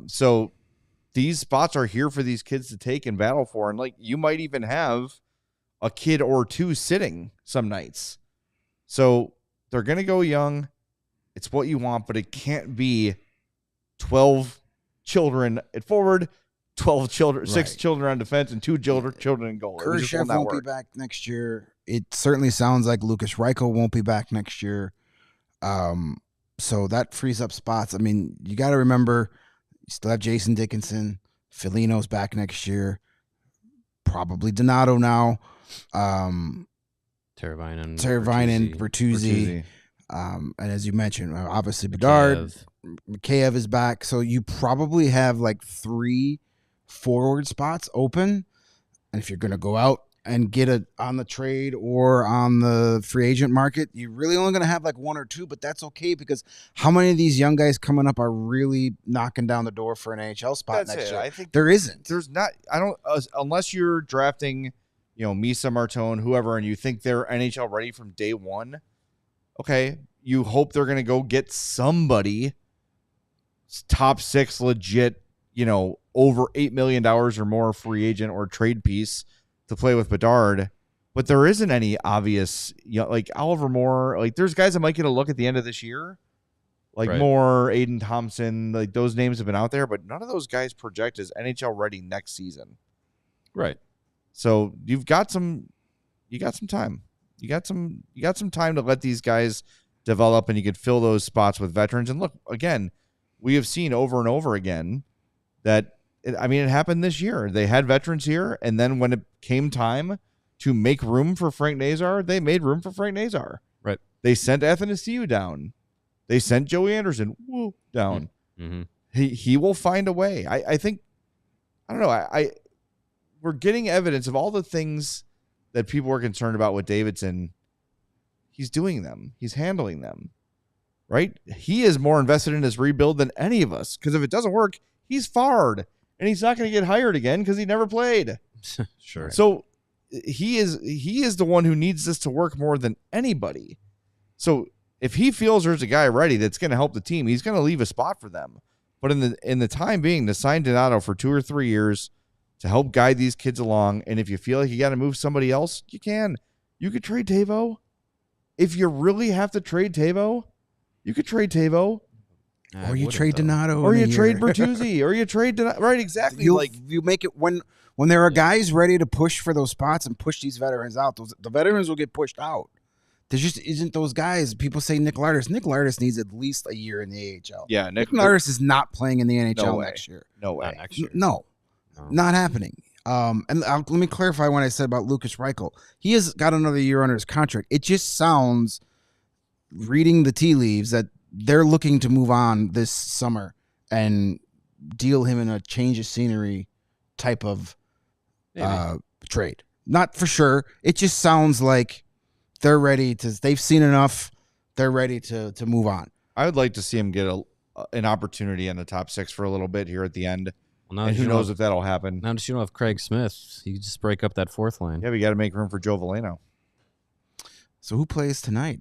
So these spots are here for these kids to take and battle for. And like you might even have a kid or two sitting some nights. So they're going to go young. It's what you want, but it can't be 12 children at forward, 12 children, 6 children on defense, and 2 children in goal. Khrushchev won't be back next year. It certainly sounds like Lucas Reichel won't be back next year. So that frees up spots. I mean, you got to remember, you still have Jason Dickinson. Felino's back next year. Probably Donato now. Teravainen, Bertuzzi. And as you mentioned, obviously Bedard. Mikheyev is back. So you probably have like 3 forward spots open. And if you're going to go out and get it on the trade or on the free agent market, you're really only going to have like 1 or 2, but that's okay because how many of these young guys coming up are really knocking down the door for an NHL spot next year? I think there isn't. There's not. I don't unless you're drafting, Misa Martone, whoever, and you think they're NHL ready from day one. Okay, you hope they're going to go get somebody top 6 legit, over $8 million or more free agent or trade piece to play with Bedard, but there isn't any obvious, like Oliver Moore. Like there's guys that might get a look at the end of this year, like Moore, Aiden Thompson. Like those names have been out there, but none of those guys project as NHL ready next season. Right. So you got some time. You got some time to let these guys develop, and you could fill those spots with veterans. And look, again, we have seen over and over again that. It happened this year. They had veterans here, and then when it came time to make room for Frank Nazar, they made room for Frank Nazar. Right. They sent Athanasiou down. They sent Joey Anderson down. Mm-hmm. He will find a way. I think. I don't know. We're getting evidence of all the things that people were concerned about with Davidson. He's doing them. He's handling them. Right. He is more invested in his rebuild than any of us. Because if it doesn't work, he's fired. And he's not going to get hired again because he never played. Sure. So he is the one who needs this to work more than anybody. So if he feels there's a guy ready that's going to help the team, he's going to leave a spot for them. But in the time being, to sign Donato for 2 or 3 years to help guide these kids along, and if you feel like you got to move somebody else, you can. You could trade Tavo. If you really have to trade Tavo, you could trade Tavo. Or you trade Donato. Or you trade Bertuzzi. Or you trade Donato. Right, exactly. You make it when there are guys ready to push for those spots and push these veterans out. The veterans will get pushed out. There just isn't those guys. People say Nick Lardis. Nick Lardis needs at least a year in the AHL. Yeah, Nick Lardis is not playing in the NHL next year. No way. Not next year. No, not happening. And let me clarify what I said about Lucas Reichel. He has got another year under his contract. It just sounds, reading the tea leaves, that they're looking to move on this summer and deal him in a change of scenery type of trade. Not for sure. It just sounds like they're ready to. They've seen enough. They're ready to move on. I would like to see him get an opportunity in the top 6 for a little bit here at the end. Well, and who knows if that'll happen. Now that you don't have Craig Smith, you can just break up that 4th line. Yeah, we got to make room for Joe Veleno. So who plays tonight?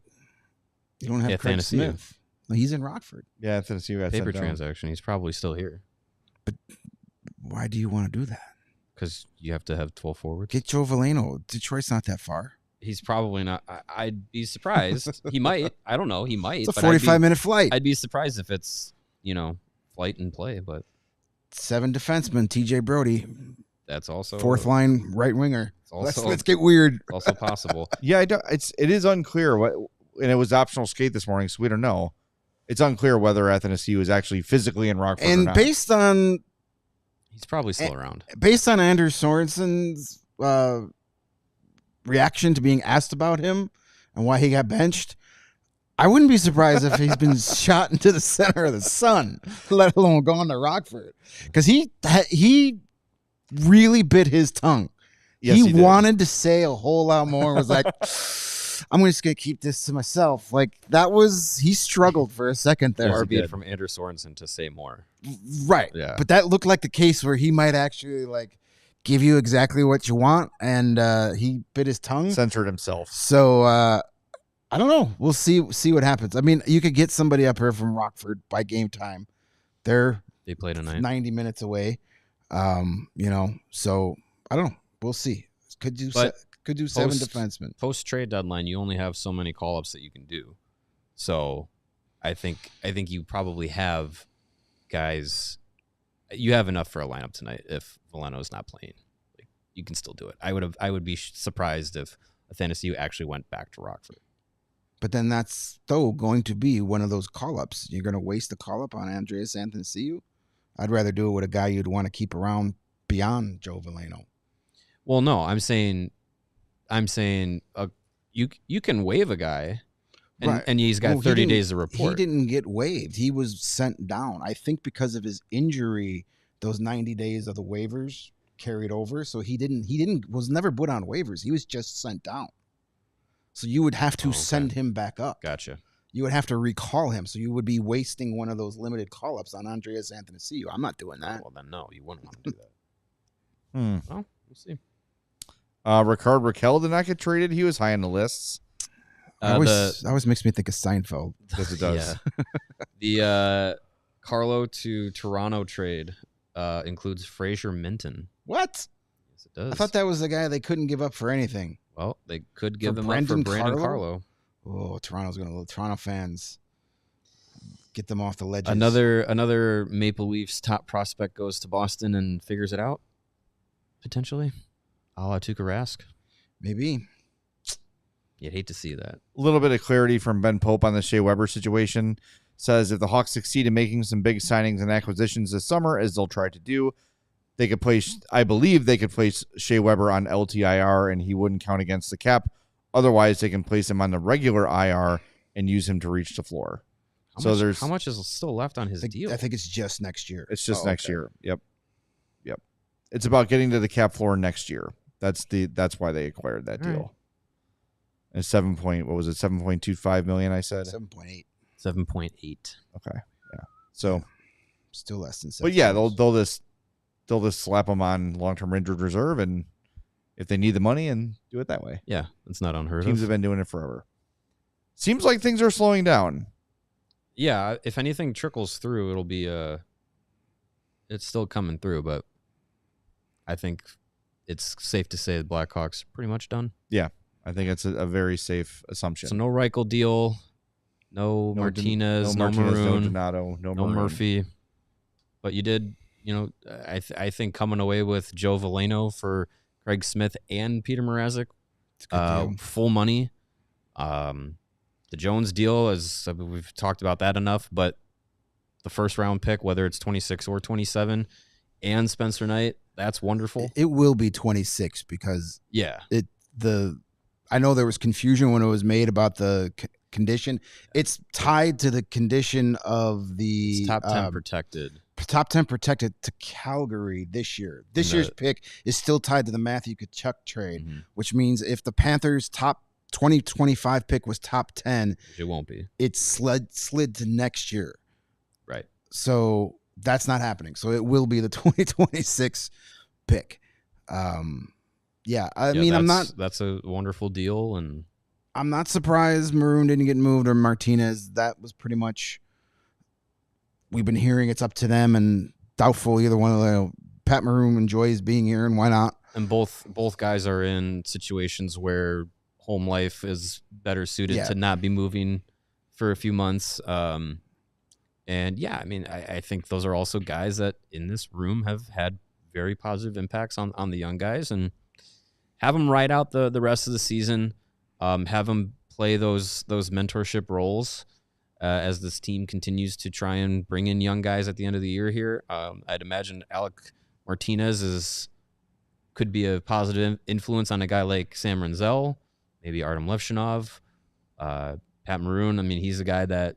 You don't have Craig Smith. Well, he's in Rockford. Yeah, Tennessee. Paper transaction. He's probably still here. But why do you want to do that? Because you have to have 12 forwards. Get Joe Veleno. Detroit's not that far. He's probably not. I'd be surprised. He might. I don't know. He might. It's a 45-minute flight. I'd be surprised if it's, flight and play. But 7 defensemen, TJ Brody. That's also 4th line right winger. It's also Let's get weird. also possible. Yeah, it is unclear what, and it was optional skate this morning, so we don't know. It's unclear whether Athanasiou is actually physically in Rockford or And not. based on He's probably still around. Andrew Sorensen's reaction to being asked about him and why he got benched, I wouldn't be surprised if he's been shot into the center of the sun, let alone going to Rockford, because he really bit his tongue. Yes, he did. wanted to say a whole lot more. Was like, I'm just gonna keep this to myself. Like he struggled for a second there. Far be it from Andrew Sorensen to say more. Right. Yeah. But that looked like the case where he might actually like give you exactly what you want, and he bit his tongue. Censored himself. So I don't know. We'll see what happens. I mean, you could get somebody up here from Rockford by game time. They play tonight. 90 minutes away. So I don't know. We'll see. Could do seven defensemen. Post trade deadline, you only have so many call ups that you can do. So I think you probably have guys. You have enough for a lineup tonight if Veleno's not playing. Like, you can still do it. I would be surprised if Athanasiou actually went back to Rockford. But then that's going to be one of those call-ups. You're going to waste a call-up on Andreas Athanasiou? I'd rather do it with a guy you'd want to keep around beyond Joe Veleno. Well, no, I'm saying you can waive a guy, and he's got 30 days to report. He didn't get waived. He was sent down. I think because of his injury, those 90 days of the waivers carried over. So he was never put on waivers. He was just sent down. So you would have to send him back up. Gotcha. You would have to recall him. So you would be wasting one of those limited call-ups on Andreas Athanasiou. I'm not doing that. Well, then no, you wouldn't want to do that. Well, we'll see. Ricard Raquel did not get traded. He was high on the lists. Always makes me think of Seinfeld. Because it does. Yeah. The Carlo to Toronto trade includes Fraser Minton. What? Yes, it does. I thought that was the guy they couldn't give up for anything. Well, they could give him up for Brandon Brandon Carlo. Oh, Toronto fans, get them off the ledges. Another Maple Leafs top prospect goes to Boston and figures it out, potentially. A la Tuukka Rask. Maybe. You'd hate to see that. A little bit of clarity from Ben Pope on the Shea Weber situation. Says if the Hawks succeed in making some big signings and acquisitions this summer, as they'll try to do, I believe they could place Shea Weber on LTIR and he wouldn't count against the cap. Otherwise, they can place him on the regular IR and use him to reach the floor. How much is still left on his deal? I think it's just next year. It's just next year. Yep. It's about getting to the cap floor next year. That's why they acquired that deal. And 7.25 million, I said? 7.8. 7.8. Okay. Yeah. So still less than 7. But yeah, they'll just slap them on long-term injured reserve, and if they need the money, and do it that way. Yeah, it's not unheard of. Teams have been doing it forever. Seems like things are slowing down. Yeah, if anything trickles through, it'll be it's still coming through, but I think it's safe to say the Blackhawks are pretty much done. Yeah, I think it's a very safe assumption. So no Reichel deal, no Martinez, no Maroon, no Donato, no Murphy. But you did, I think coming away with Joe Veleno for Craig Smith and Peter Mrazek, full money. The Jones deal, as we've talked about that enough, but the first round pick, whether it's 26 or 27, and Spencer Knight, that's wonderful. It will be 26 because I know there was confusion when it was made about the condition. It's tied to the condition of the top 10 protected. Top 10 protected to Calgary this year. This year's pick is still tied to the Matthew Tkachuk trade, which means if the Panthers' top 2025 pick was top 10, it won't be. It's slid to next year. Right. So that's not happening. So it will be the 2026 pick. I'm not. That's a wonderful deal, and I'm not surprised Maroon didn't get moved or Martinez. That was pretty much. We've been hearing it's up to them, and doubtful either one of them. Pat Maroon enjoys being here, and why not? And both guys are in situations where home life is better suited to not be moving for a few months. And yeah, I mean, I think those are also guys that in this room have had very positive impacts on the young guys. And have him ride out the rest of the season. Have him play those mentorship roles as this team continues to try and bring in young guys at the end of the year here. I'd imagine Alec Martinez could be a positive influence on a guy like Sam Renzel, maybe Artem Levshinov, Pat Maroon. I mean, he's a guy that,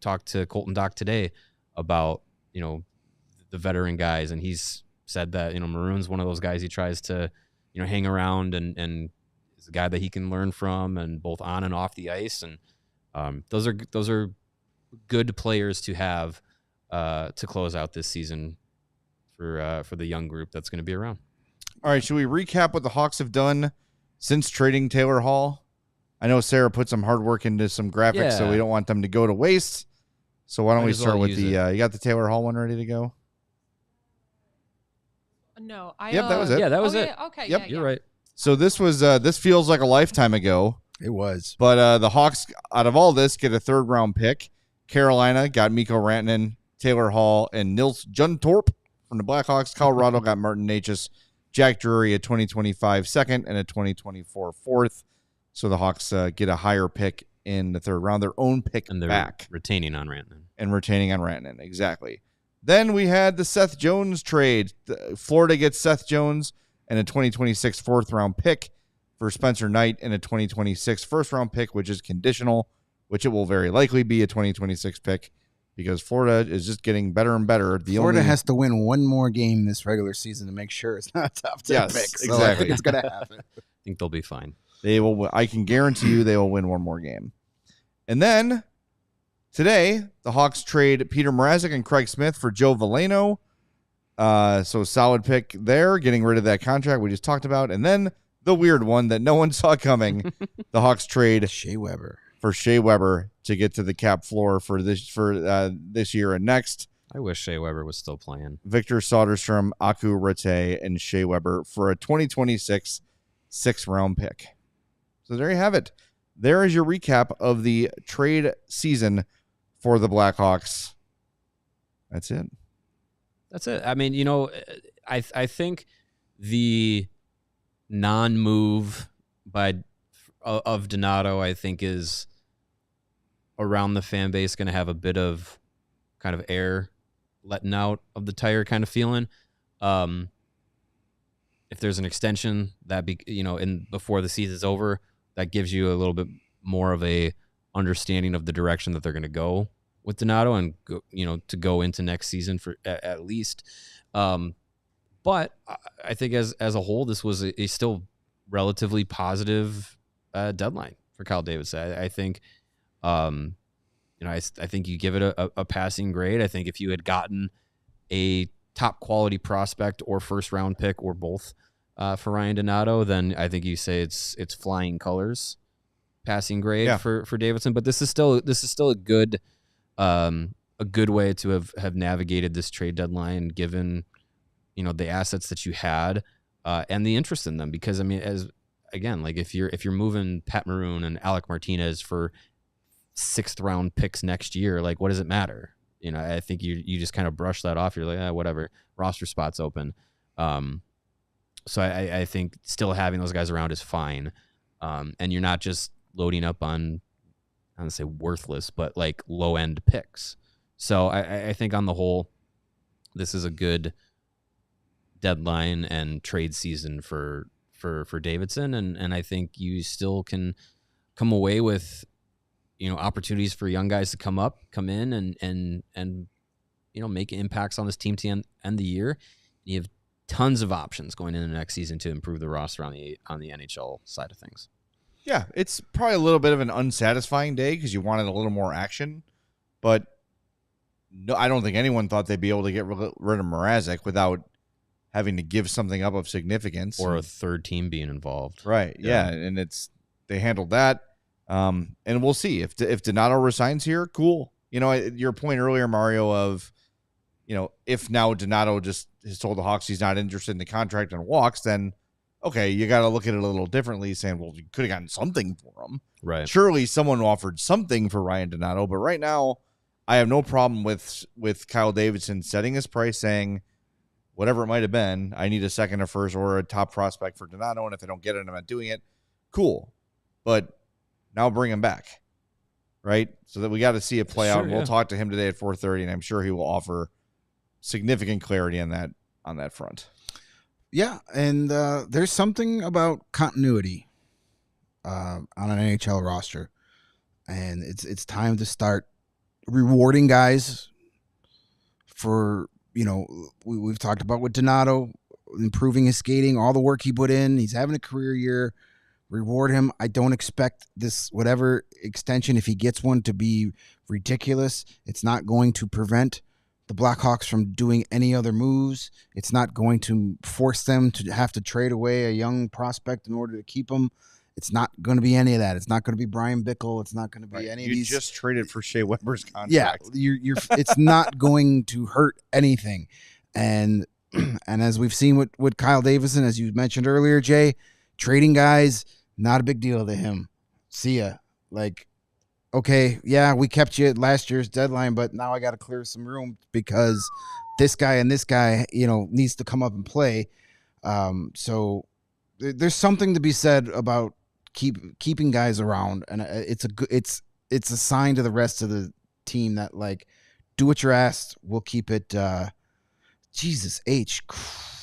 talked to Colton Dock today about, the veteran guys. And he's said that, Maroon's one of those guys he tries to, hang around and is a guy that he can learn from, and both on and off the ice. And those are good players to have to close out this season for the young group that's going to be around. All right, should we recap what the Hawks have done since trading Taylor Hall? I know Sarah put some hard work into some graphics, so we don't want them to go to waste. So why don't we start with the you got the Taylor Hall one ready to go? No, Yep, that was it. Yeah, that was it. Okay, Yep, yeah, You're right. So this was this feels like a lifetime ago. It was. But the Hawks, out of all this, get a third-round pick. Carolina got Miko Rantanen, Taylor Hall, and Nils Juntorp from the Blackhawks. Colorado got Martin Necas, Jack Drury, a 2025 second, and a 2024 fourth. So the Hawks get a higher pick in the third round, their own pick And they're back. retaining on Rantanen. And retaining on Rantanen, exactly. Then we had the Seth Jones trade. Florida gets Seth Jones and a 2026 fourth-round pick for Spencer Knight and a 2026 first-round pick, which is conditional, which it will very likely be a 2026 pick because Florida is just getting better and better. Florida has to win one more game this regular season to make sure it's not a top 10 pick. So exactly. I think it's going to happen. I think they'll be fine. They will. I can guarantee you they will win one more game. And then today, the Hawks trade Peter Mrazek and Craig Smith for Joe Veleno. So solid pick there, getting rid of that contract we just talked about. And then the weird one that no one saw coming, the Hawks trade Shea Weber for Shea Weber to get to the cap floor for this year and next. I wish Shea Weber was still playing. Victor Soderstrom, Aku Rete, and Shea Weber for a 2026 sixth-round pick. So there you have it. There is your recap of the trade season for the Blackhawks. That's it. That's it. I mean, I think the non-move of Donato, I think, is around the fan base going to have a bit of kind of air letting out of the tire kind of feeling. If there's an extension that before the season's over, that gives you a little bit more of a understanding of the direction that they're going to go with Donato and to go into next season for at least. But I think as a whole, this was a still relatively positive deadline for Kyle Davidson. I think, I think you give it a passing grade. I think if you had gotten a top quality prospect or first round pick or both for Ryan Donato, then I think you say it's flying colors passing grade for Davidson. But this is still a good way to have navigated this trade deadline, given the assets that you had and the interest in them. Because I mean, if you're moving Pat Maroon and Alec Martinez for sixth round picks next year, like what does it matter? I think you just kind of brush that off. You're like, whatever, roster spots open. So I think still having those guys around is fine. And you're not just loading up on, I don't say worthless, but like low end picks. So I think on the whole, this is a good deadline and trade season for Davidson. And I think you still can come away with, opportunities for young guys to come in and make impacts on this team to end the year. You have tons of options going into the next season to improve the roster on the NHL side of things. Yeah, it's probably a little bit of an unsatisfying day because you wanted a little more action, but no, I don't think anyone thought they'd be able to get rid of Mrazek without having to give something up of significance or a third team being involved. Right. Yeah, and they handled that. And we'll see if Donato resigns here. Cool. Your point earlier, Mario, of if now Donato just has told the Hawks he's not interested in the contract and walks, then okay, you got to look at it a little differently, saying, well, you could have gotten something for him. Right. Surely someone offered something for Ryan Donato, but right now I have no problem with Kyle Davidson setting his price, saying, whatever it might have been. I need a second or first or a top prospect for Donato, and if I don't get it, I'm not doing it. Cool. But now bring him back, right? So that we got to see it play out. And we'll talk to him today at 4:30, and I'm sure he will offer significant clarity on that front. Yeah, and there's something about continuity on an NHL roster, and it's time to start rewarding guys for, we've talked about with Donato, improving his skating, all the work he put in. He's having a career year. Reward him. I don't expect this, whatever extension, if he gets one, to be ridiculous. It's not going to prevent the Blackhawks from doing any other moves. It's not going to force them to have to trade away a young prospect in order to keep him. It's not going to be any of that. It's not going to be Brian Bickle. It's not going to be any of these. You just traded for Shea Weber's contract. Yeah, you're. It's not going to hurt anything. And as we've seen with Kyle Davison, as you mentioned earlier, Jay, trading guys, not a big deal to him. See ya. Like, okay, yeah, we kept you at last year's deadline, but now I got to clear some room because this guy and this guy, needs to come up and play. So there's something to be said about keeping guys around, and it's a sign to the rest of the team that, like, do what you're asked. We'll keep it. Jesus H.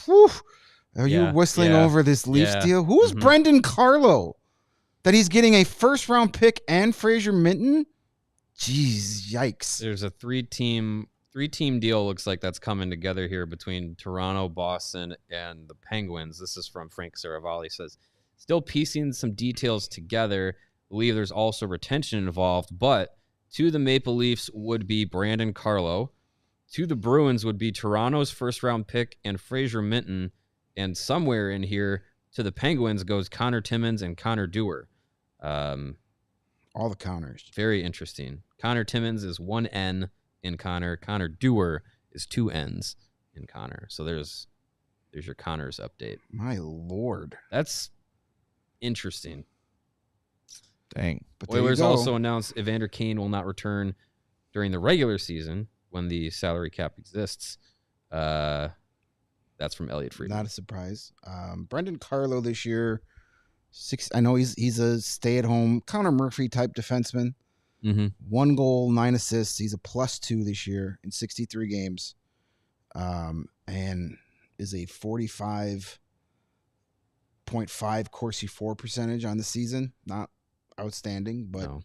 Whew. Are you whistling over this Leafs deal? Who is Brendan Carlo? That he's getting a first-round pick and Fraser Minton? Jeez, yikes. There's a three-team deal, looks like, that's coming together here between Toronto, Boston, and the Penguins. This is from Frank Saravalli. Says, still piecing some details together. Believe there's also retention involved, but to the Maple Leafs would be Brandon Carlo. To the Bruins would be Toronto's first-round pick and Fraser Minton. And somewhere in here, to the Penguins goes Connor Timmins and Connor Dewar. All the counters. Very interesting. Connor Timmins is 1 N in Connor. Connor Dewar is 2 N's in Connor. So there's your Connors update. My Lord. That's interesting. Dang. But Oilers also announced Evander Kane will not return during the regular season when the salary cap exists. That's from Elliot Friedman. Not a surprise. Brendan Carlo this year, I know he's a stay-at-home Connor Murphy type defenseman. 1 goal, 9 assists. He's a +2 this year in 63 games, and is a 45.5 Corsi for percentage on the season. Not outstanding, but no.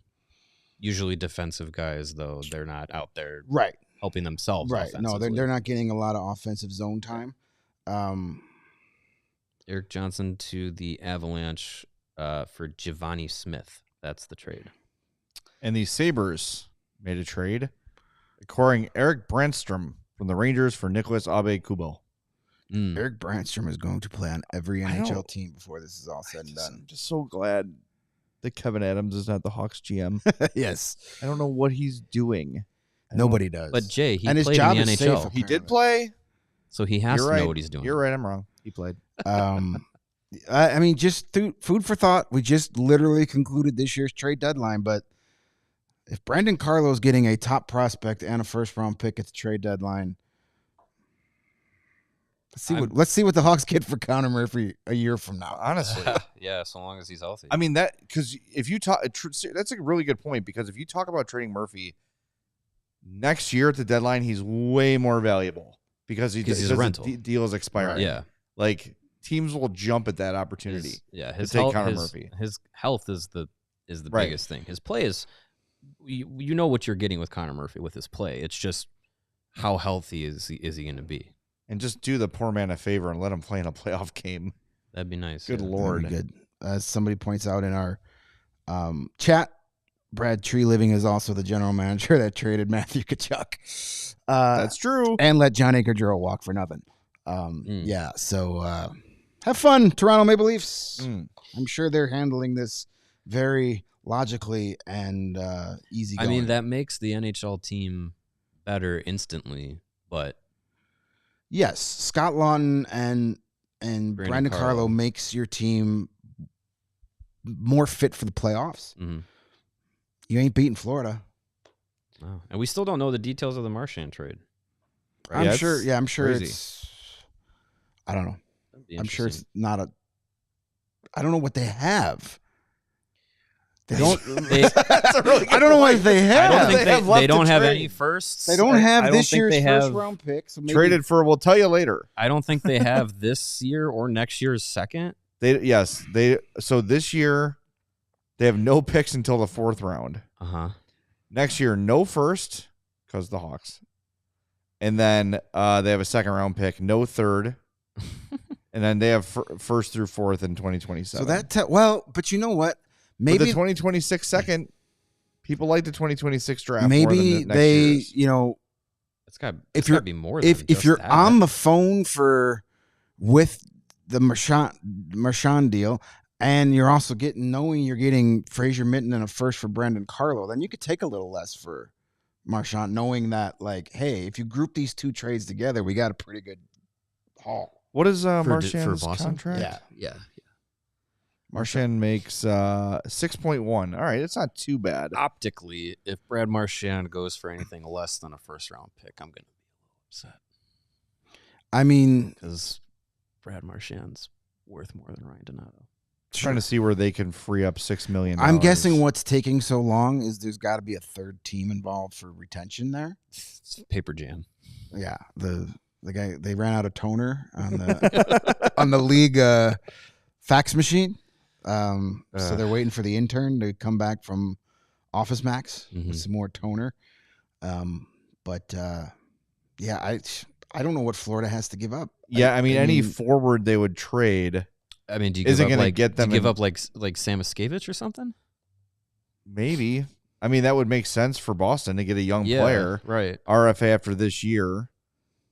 Usually defensive guys, though, they're not out there helping themselves. Right. No, they're not getting a lot of offensive zone time. Eric Johnson to the Avalanche for Giovanni Smith. That's the trade. And the Sabres made a trade, acquiring Eric Brandstrom from the Rangers for Nicholas Aube-Kubel. Eric Brandstrom is going to play on every NHL team before this is all said and done. I'm just so glad that Kevin Adams is not the Hawks GM. Yes. I don't know what he's doing. Nobody does. But Jay, he and played his job in the is NHL. safe, He did play. So he has to know what he's doing. You're right. I'm wrong. He played. I mean, just food for thought. We just literally concluded this year's trade deadline, but if Brandon Carlo's getting a top prospect and a first-round pick at the trade deadline, let's see what the Hawks get for Connor Murphy a year from now. Honestly, yeah, so long as he's healthy. I mean that because if you talk, that's a really good point because if you talk about trading Murphy next year at the deadline, he's way more valuable because he's a rental. The deal is expiring. Yeah, like teams will jump at that opportunity. His to take health, Connor Murphy. His health is the biggest thing. His play is, you know what you're getting with Connor Murphy with his play. It's just how healthy is he going to be. And just do the poor man a favor and let him play in a playoff game. That'd be nice. Good Lord. That'd be good. As somebody points out in our chat, Brad Treliving is also the general manager that traded Matthew Tkachuk. That's true. And let John Akerdro walk for nothing. Yeah, so have fun, Toronto Maple Leafs. I'm sure they're handling this very logically and easy going. I mean, that makes the NHL team better instantly, but yes, Scott Lawton and Brandon Carlo makes your team more fit for the playoffs. Mm-hmm. You ain't beating Florida. Oh. And we still don't know the details of the Marchand trade. I'm sure crazy. it's I don't know. That'd be I'm sure it's interesting. not a. I don't know what they have. They don't. That's a really good I don't know what point. they have. I don't think have left they to don't have trade. any firsts. They don't I have don't this think year's they first have- round pick. So maybe, Traded for, we'll tell you later. I don't think they have this year or next year's second. So this year they have no picks until the 4th round. Next year, no first because the Hawks. And then they have a 2nd round pick, no 3rd. And then they have 1st through 4th in 2027. So that but you know what? But Maybe the 2026 second, people like the 2026 draft more than maybe the next they year's. It's got If to you're- be more than if just you're that. on the phone with the Marchand deal, and you're also knowing you're getting Fraser Minton and a first for Brandon Carlo, then you could take a little less for Marchand, knowing that, like, hey, if you group these two trades together, we got a pretty good haul. What is for Marchand's Boston? contract? Yeah. Marchand makes 6.1. All right, it's not too bad. Optically, if Brad Marchand goes for anything less than a first round pick, I'm going to be a little upset I mean, because Brad Marchand's worth more than Ryan Donato. Trying to see where they can free up $6 million. I'm guessing what's taking so long is there's got to be a third team involved for retention there. It's paper jam. Yeah, the guy, they ran out of toner on the on the league fax machine. So they're waiting for the intern to come back from Office Max with some more toner. Yeah, I don't know what Florida has to give up. Yeah, I mean, any forward they would trade, I mean, do you Isn't give up gonna like get them do you give in- up like Sam Escavich or something? maybe. I mean, that would make sense for Boston to get a young player, right? RFA after this year,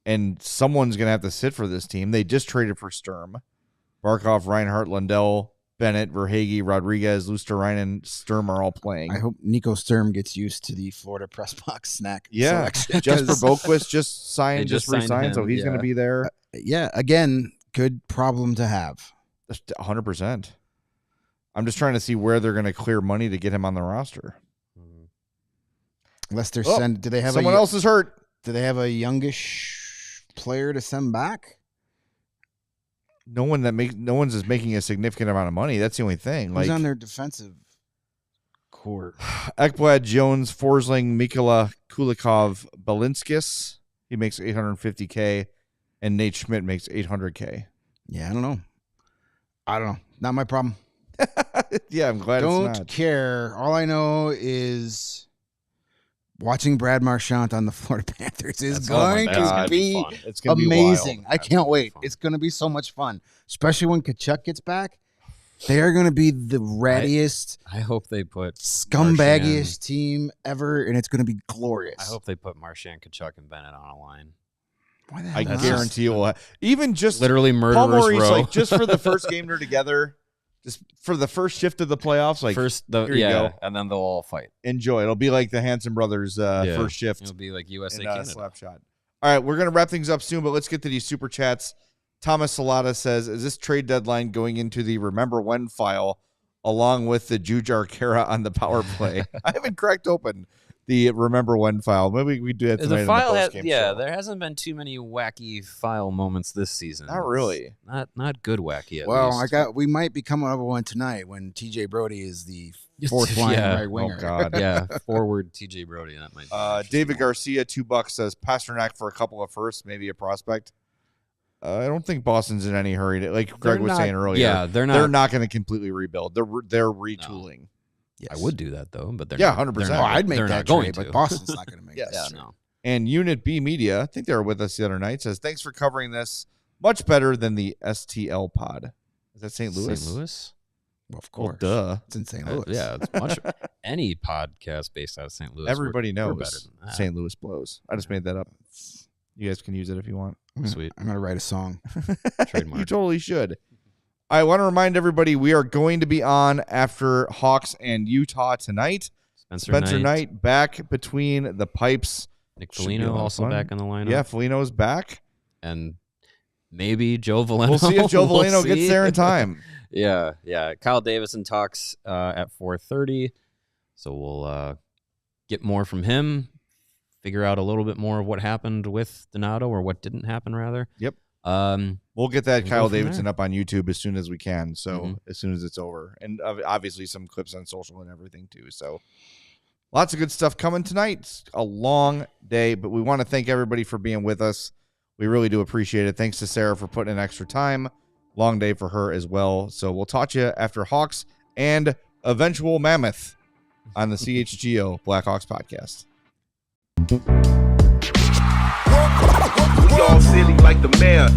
and someone's going to have to sit for this team. They just traded for Sturm, Barkov, Reinhart, Lundell, Bennett, Verhage, Rodriguez, Luosterainen, Sturm are all playing. I hope Nico Sturm gets used to the Florida press box snack. Yeah, selection, Jesper 'cause- Boquist just They just signed re-signed, so him, he's going yeah. to be there. Yeah, again, good problem to have. 100%. I'm just trying to see where they're going to clear money to get him on the roster. Unless they're Oh, do they have Someone else is hurt. Do they have a youngish player to send back? No one's is making a significant amount of money. That's the only thing. Who's Like on their defensive core? Ekblad, Jones, Forsling, Mikola Kulikov, Balinskis. He makes $850K, and Nate Schmidt makes $800K. Yeah, I don't know. Not my problem. Yeah, I'm glad Don't it's not. care. All I know is watching Brad Marchand on the Florida Panthers is going to be It's going to be amazing. wild. I can't wait. fun. It's going to be so much fun, especially when Kachuk gets back. They are going to be the rattiest, I hope they put scumbaggiest team ever, and it's going to be glorious. I hope they put Marchand, Kachuk, and Bennett on a line. Why the I hell not? guarantee you will. Even just Literally Paul murderers Maurice, row. like just for the first game they're together, just for the first shift of the playoffs, like First, here you go. and then they'll all fight. enjoy. It'll be like the Hanson brothers first shift. It'll be like USA in Canada. Slapshot. All right, we're going to wrap things up soon, but let's get to these super chats. Thomas Salata says, is this trade deadline going into the Remember When file along with the Jujar Kara on the power play? I haven't cracked open the Remember When file. Maybe we do that tonight The file in the has, post-game show. there hasn't been too many wacky file moments this season. Not really. Not good wacky. At Well, least. we might be coming up with one tonight when TJ Brody is the fourth line Yeah. right winger. Oh, God. yeah, forward TJ Brody. That might. Be an interesting David one. Garcia, $2 says Pasternak for a couple of firsts, maybe a prospect. I don't think Boston's in any hurry. Like Greg was saying earlier, Yeah, they're they're not. not going to completely rebuild. They're retooling. I would do that though, but they're Yeah, not- 100%. they're Oh, not- I'd make they're that not going trade, to. but Boston's not going to make Yes. that. Yeah, no. And Unit B Media, I think they were with us the other night, says, thanks for covering this. Much better than the STL pod. Is that St. Louis? St. Louis. Well, of Well, course. duh. It's in St. Louis. Yeah, it's much. Any podcast based out of St. Louis. Everybody we're better knows than that. St. Louis blows. I just made that up. You guys can use it if you want. Sweet. I'm going to write a song. Trademark. You totally should. I want to remind everybody we are going to be on after Hawks and Utah tonight. Spencer Knight back between the pipes. Nick Should be a Foligno lot of also fun. back in the lineup. Yeah, Foligno's back. And maybe Joe Veleno. We'll see if Joe We'll Veleno gets see. there in time. Yeah. Kyle Davison talks at 4:30, so we'll get more from him. Figure out a little bit more of what happened with Donato, or what didn't happen, rather. Yep. We'll get that We'll Kyle go from Davidson there. up on YouTube as soon as we can. So Mhm. as soon as it's over, and obviously some clips on social and everything too. So lots of good stuff coming tonight. It's a long day, but we want to thank everybody for being with us. We really do appreciate it. Thanks to Sarah for putting in extra time. Long day for her as well. So we'll talk to you after Hawks and eventual Mammoth on the CHGO Blackhawks podcast. We all silly like the mayor.